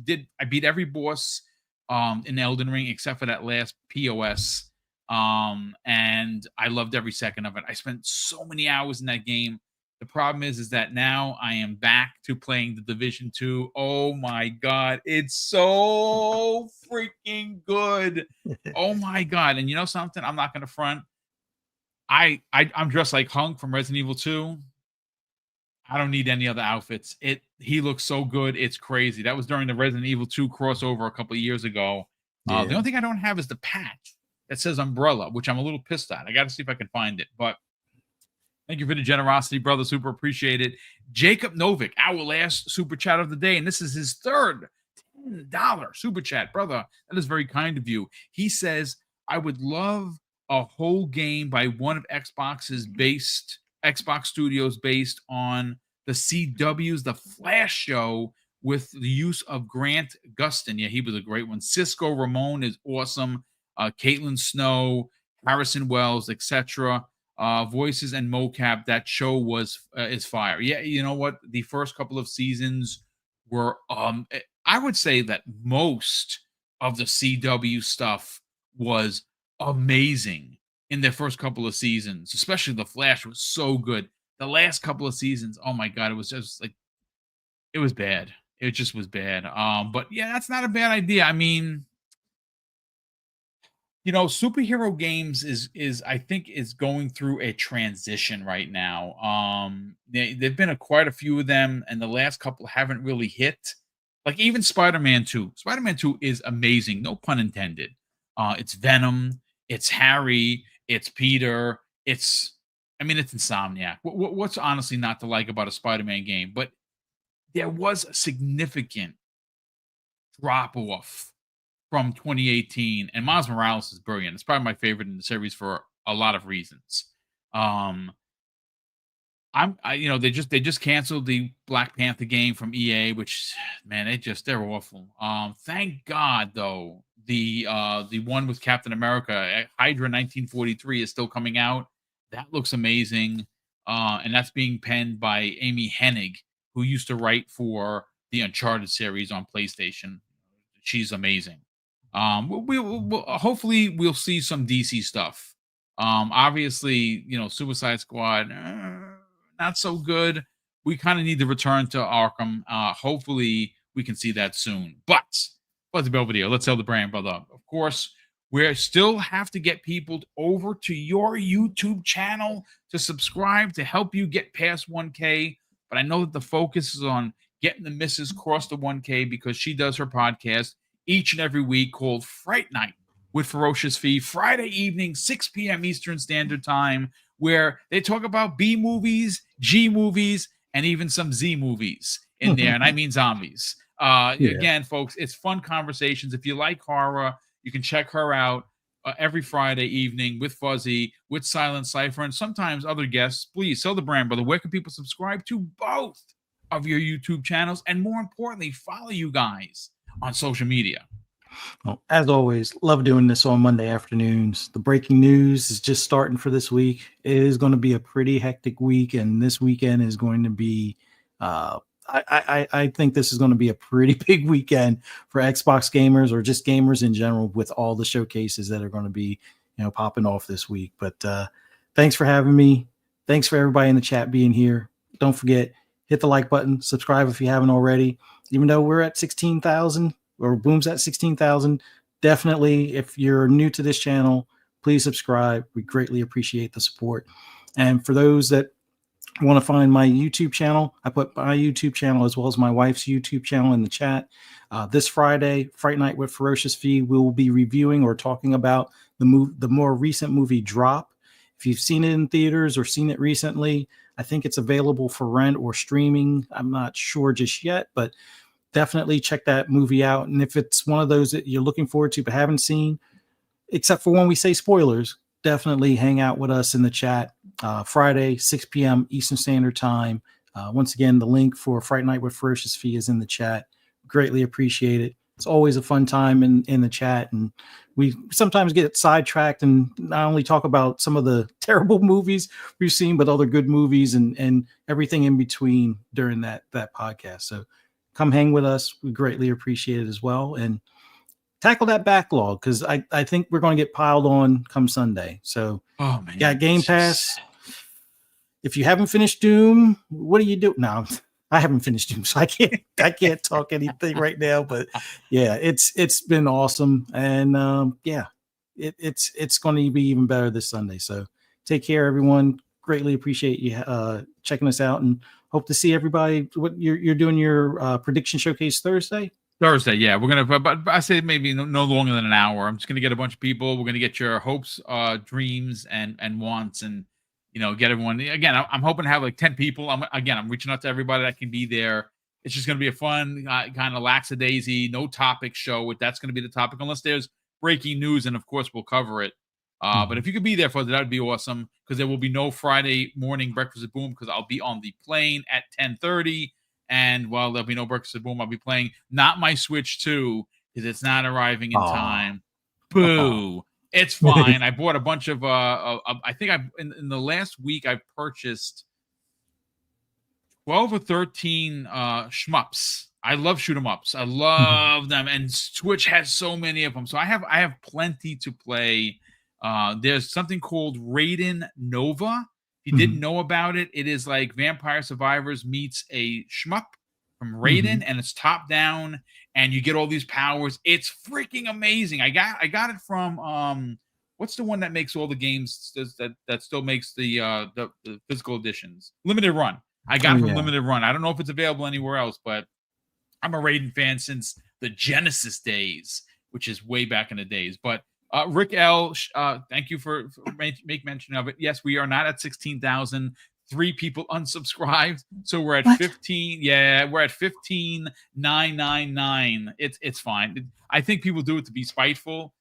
beat every boss in Elden Ring except for that last POS. And I loved every second of it. I spent so many hours in that game. The problem is that now I am back to playing the Division 2. Oh my God. It's so freaking good. Oh my God. And you know something? I'm not going to front. I'm dressed like Hunk from Resident Evil 2. I don't need any other outfits. He looks so good. It's crazy. That was during the Resident Evil 2 crossover a couple of years ago. Yeah. The only thing I don't have is the patch that says Umbrella, which I'm a little pissed at. I got to see if I can find it. But thank you for the generosity, brother. Super appreciate it. Jacob Novick, our last super chat of the day, and this is his third $10 super chat, brother. That is very kind of you. He says, I would love a whole game by one of Xbox Studios based on the CW's The Flash show with the use of Grant Gustin. Yeah, he was a great one. Cisco Ramon is awesome. Caitlin Snow, Harrison Wells, etc. Voices and mocap. That show is fire. Yeah, you know what? The first couple of seasons were I would say that most of the CW stuff was amazing in their first couple of seasons, especially The Flash was so good. The last couple of seasons, oh my God, it was just like, it was bad. It just was bad. But yeah, that's not a bad idea. I mean, you know, superhero games is I think is going through a transition right now. There've been quite a few of them, and the last couple haven't really hit. Like even Spider-Man 2. Spider-Man 2 is amazing, no pun intended. It's Venom, it's Harry, it's Peter, it's Insomniac. What's honestly not to like about a Spider-Man game? But there was a significant drop off from 2018, and Miles Morales is brilliant. It's probably my favorite in the series for a lot of reasons. they just canceled the Black Panther game from EA, which, man, they're awful. Thank God though, the one with Captain America, Hydra 1943, is still coming out. That looks amazing. And that's being penned by Amy Hennig, who used to write for the Uncharted series on PlayStation. She's amazing. Hopefully we'll see some DC stuff. Obviously, Suicide Squad, not so good. We kind of need to return to Arkham. Hopefully we can see that soon. But let's be over there. Let's tell the brand, brother. Of course, we still have to get people over to your YouTube channel to subscribe to help you get past 1K. But I know that the focus is on getting the missus across the 1K because she does her podcast each and every week called Fright Night with Ferocious Fee, Friday evening, 6 p.m. Eastern Standard Time, where they talk about B movies, G movies, and even some Z movies in there. And I mean zombies. Again, folks, it's fun conversations. If you like horror, you can check her out every Friday evening with Fuzzy, with Silent Cypher, and sometimes other guests. Please tell the brand, brother, where can people subscribe to both of your YouTube channels? And more importantly, follow you guys on social media. Well, as always, love doing this on Monday afternoons. The breaking news is just starting for this week. It is going to be a pretty hectic week, and this weekend is going to be I think this is going to be a pretty big weekend for Xbox gamers or just gamers in general, with all the showcases that are going to be, popping off this week. But thanks for having me. Thanks for everybody in the chat being here. Don't forget, hit the like button, subscribe if you haven't already. Even though we're at 16,000 or Boom's at 16,000, definitely, if you're new to this channel, please subscribe. We greatly appreciate the support. And for those that want to find my YouTube channel, I put my YouTube channel as well as my wife's YouTube channel in the chat. This Friday, Fright Night with Ferocious Fee, we will be reviewing or talking about the more recent movie Drop. If you've seen it in theaters or seen it recently, I think it's available for rent or streaming. I'm not sure just yet, but definitely check that movie out. And if it's one of those that you're looking forward to but haven't seen, except for when we say spoilers, definitely hang out with us in the chat. Friday, 6 p.m. Eastern Standard Time. Once again, the link for Fright Night with Ferocious Fee is in the chat. Greatly appreciate it. It's always a fun time in the chat, and we sometimes get sidetracked and not only talk about some of the terrible movies we've seen, but other good movies and everything in between during that podcast. So come hang with us. We greatly appreciate it as well. And tackle that backlog, because I think we're going to get piled on come Sunday. So got Game Pass. If you haven't finished Doom, what do you do? No, I haven't finished Doom, so I can't talk anything right now. But yeah, it's been awesome, and it's going to be even better this Sunday. So take care, everyone. Greatly appreciate you checking us out, and hope to see everybody. What you're doing your prediction showcase Thursday. Thursday, yeah, we're gonna. But I say maybe no longer than an hour. I'm just gonna get a bunch of people. We're gonna get your hopes, dreams, and wants, and get everyone. Again, I'm hoping to have like 10 people. I'm reaching out to everybody that can be there. It's just gonna be a fun kind of lackadaisy, no topic show. That's gonna be the topic, unless there's breaking news, and of course we'll cover it. But if you could be there for that, would be awesome, because there will be no Friday morning breakfast at Boom, because I'll be on the plane at 10:30. And while there'll be no breakfast at Boom, I'll be playing not my Switch 2, because it's not arriving in time. Boo. It's fine. I bought a bunch of I think in the last week I've purchased 12 or 13 shmups. I love shoot 'em ups. I love them, and Switch has so many of them. So I have plenty to play. There's something called Raiden Nova. If you didn't know about it, it is like Vampire Survivors meets a shmup from Raiden, and it's top down, and you get all these powers. It's freaking amazing. I got it from what's the one that makes all the games that still makes the physical editions? Limited Run. I got it from Limited Run. I don't know if it's available anywhere else, but I'm a Raiden fan since the Genesis days, which is way back in the days. But Rick L, thank you for make mention of it. Yes, we are not at 16,000. 3 people unsubscribed, so we're at 15. Yeah, we're at 15,999. It's fine. I think people do it to be spiteful.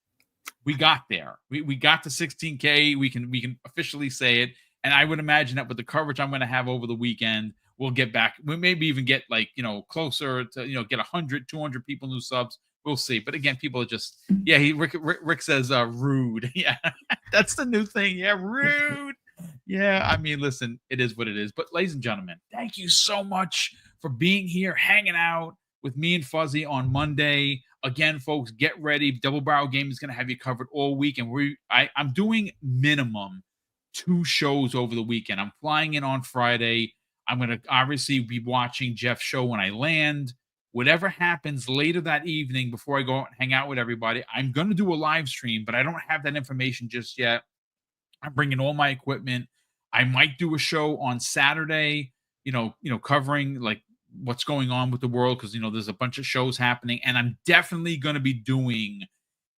We got there. We got to 16K. We can officially say it. And I would imagine that with the coverage I'm going to have over the weekend, we'll get back. We maybe even get like, closer to, get 100, 200 people, new subs. We'll see. But again, people are just, yeah, Rick says rude. Yeah, that's the new thing. Yeah, rude. Yeah, I mean, listen, it is what it is. But ladies and gentlemen, thank you so much for being here, hanging out with me and Fuzzy on Monday. Again, folks, get ready. Double Barrel Game is going to have you covered all week. And I'm doing minimum 2 shows over the weekend. I'm flying in on Friday. I'm going to obviously be watching Jeff's show when I land. Whatever happens later that evening before I go out and hang out with everybody, I'm going to do a live stream, but I don't have that information just yet. I'm bringing all my equipment. I might do a show on Saturday, covering like what's going on with the world, because there's a bunch of shows happening, and I'm definitely going to be doing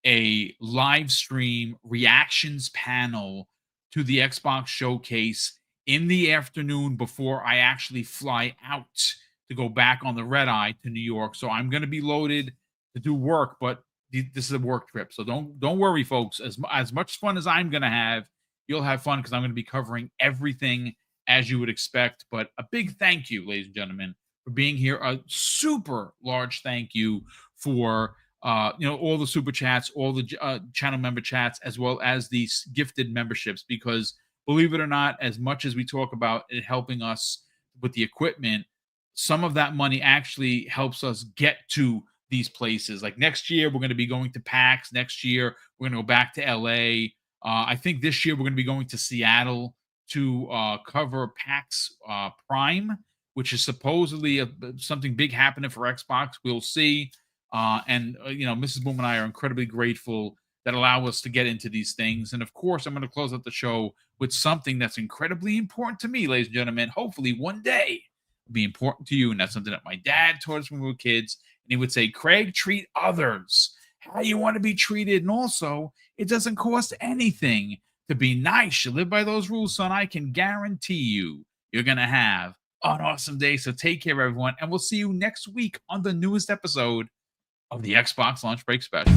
a live stream reactions panel to the Xbox showcase in the afternoon before I actually fly out to go back on the red eye to New York. So I'm going to be loaded to do work, but this is a work trip. So don't worry, folks. As much fun as I'm going to have, you'll have fun, because I'm going to be covering everything as you would expect. But a big thank you, ladies and gentlemen, for being here. A super large thank you for all the super chats, all the channel member chats, as well as these gifted memberships, because believe it or not, as much as we talk about it helping us with the equipment, some of that money actually helps us get to these places. Like next year, we're going to be going to PAX. Next year, we're going to go back to LA. I think this year we're going to be going to Seattle to cover PAX Prime, which is supposedly something big happening for Xbox. We'll see. Mrs. Boom and I are incredibly grateful that allow us to get into these things. And of course, I'm going to close out the show with something that's incredibly important to me, ladies and gentlemen. Hopefully one day will be important to you. And that's something that my dad taught us when we were kids. And he would say, Craig, treat others how you want to be treated. And also, it doesn't cost anything to be nice. You live by those rules, son. I can guarantee you're going to have an awesome day. So take care, everyone. And we'll see you next week on the newest episode of the Xbox Lunch Break Special.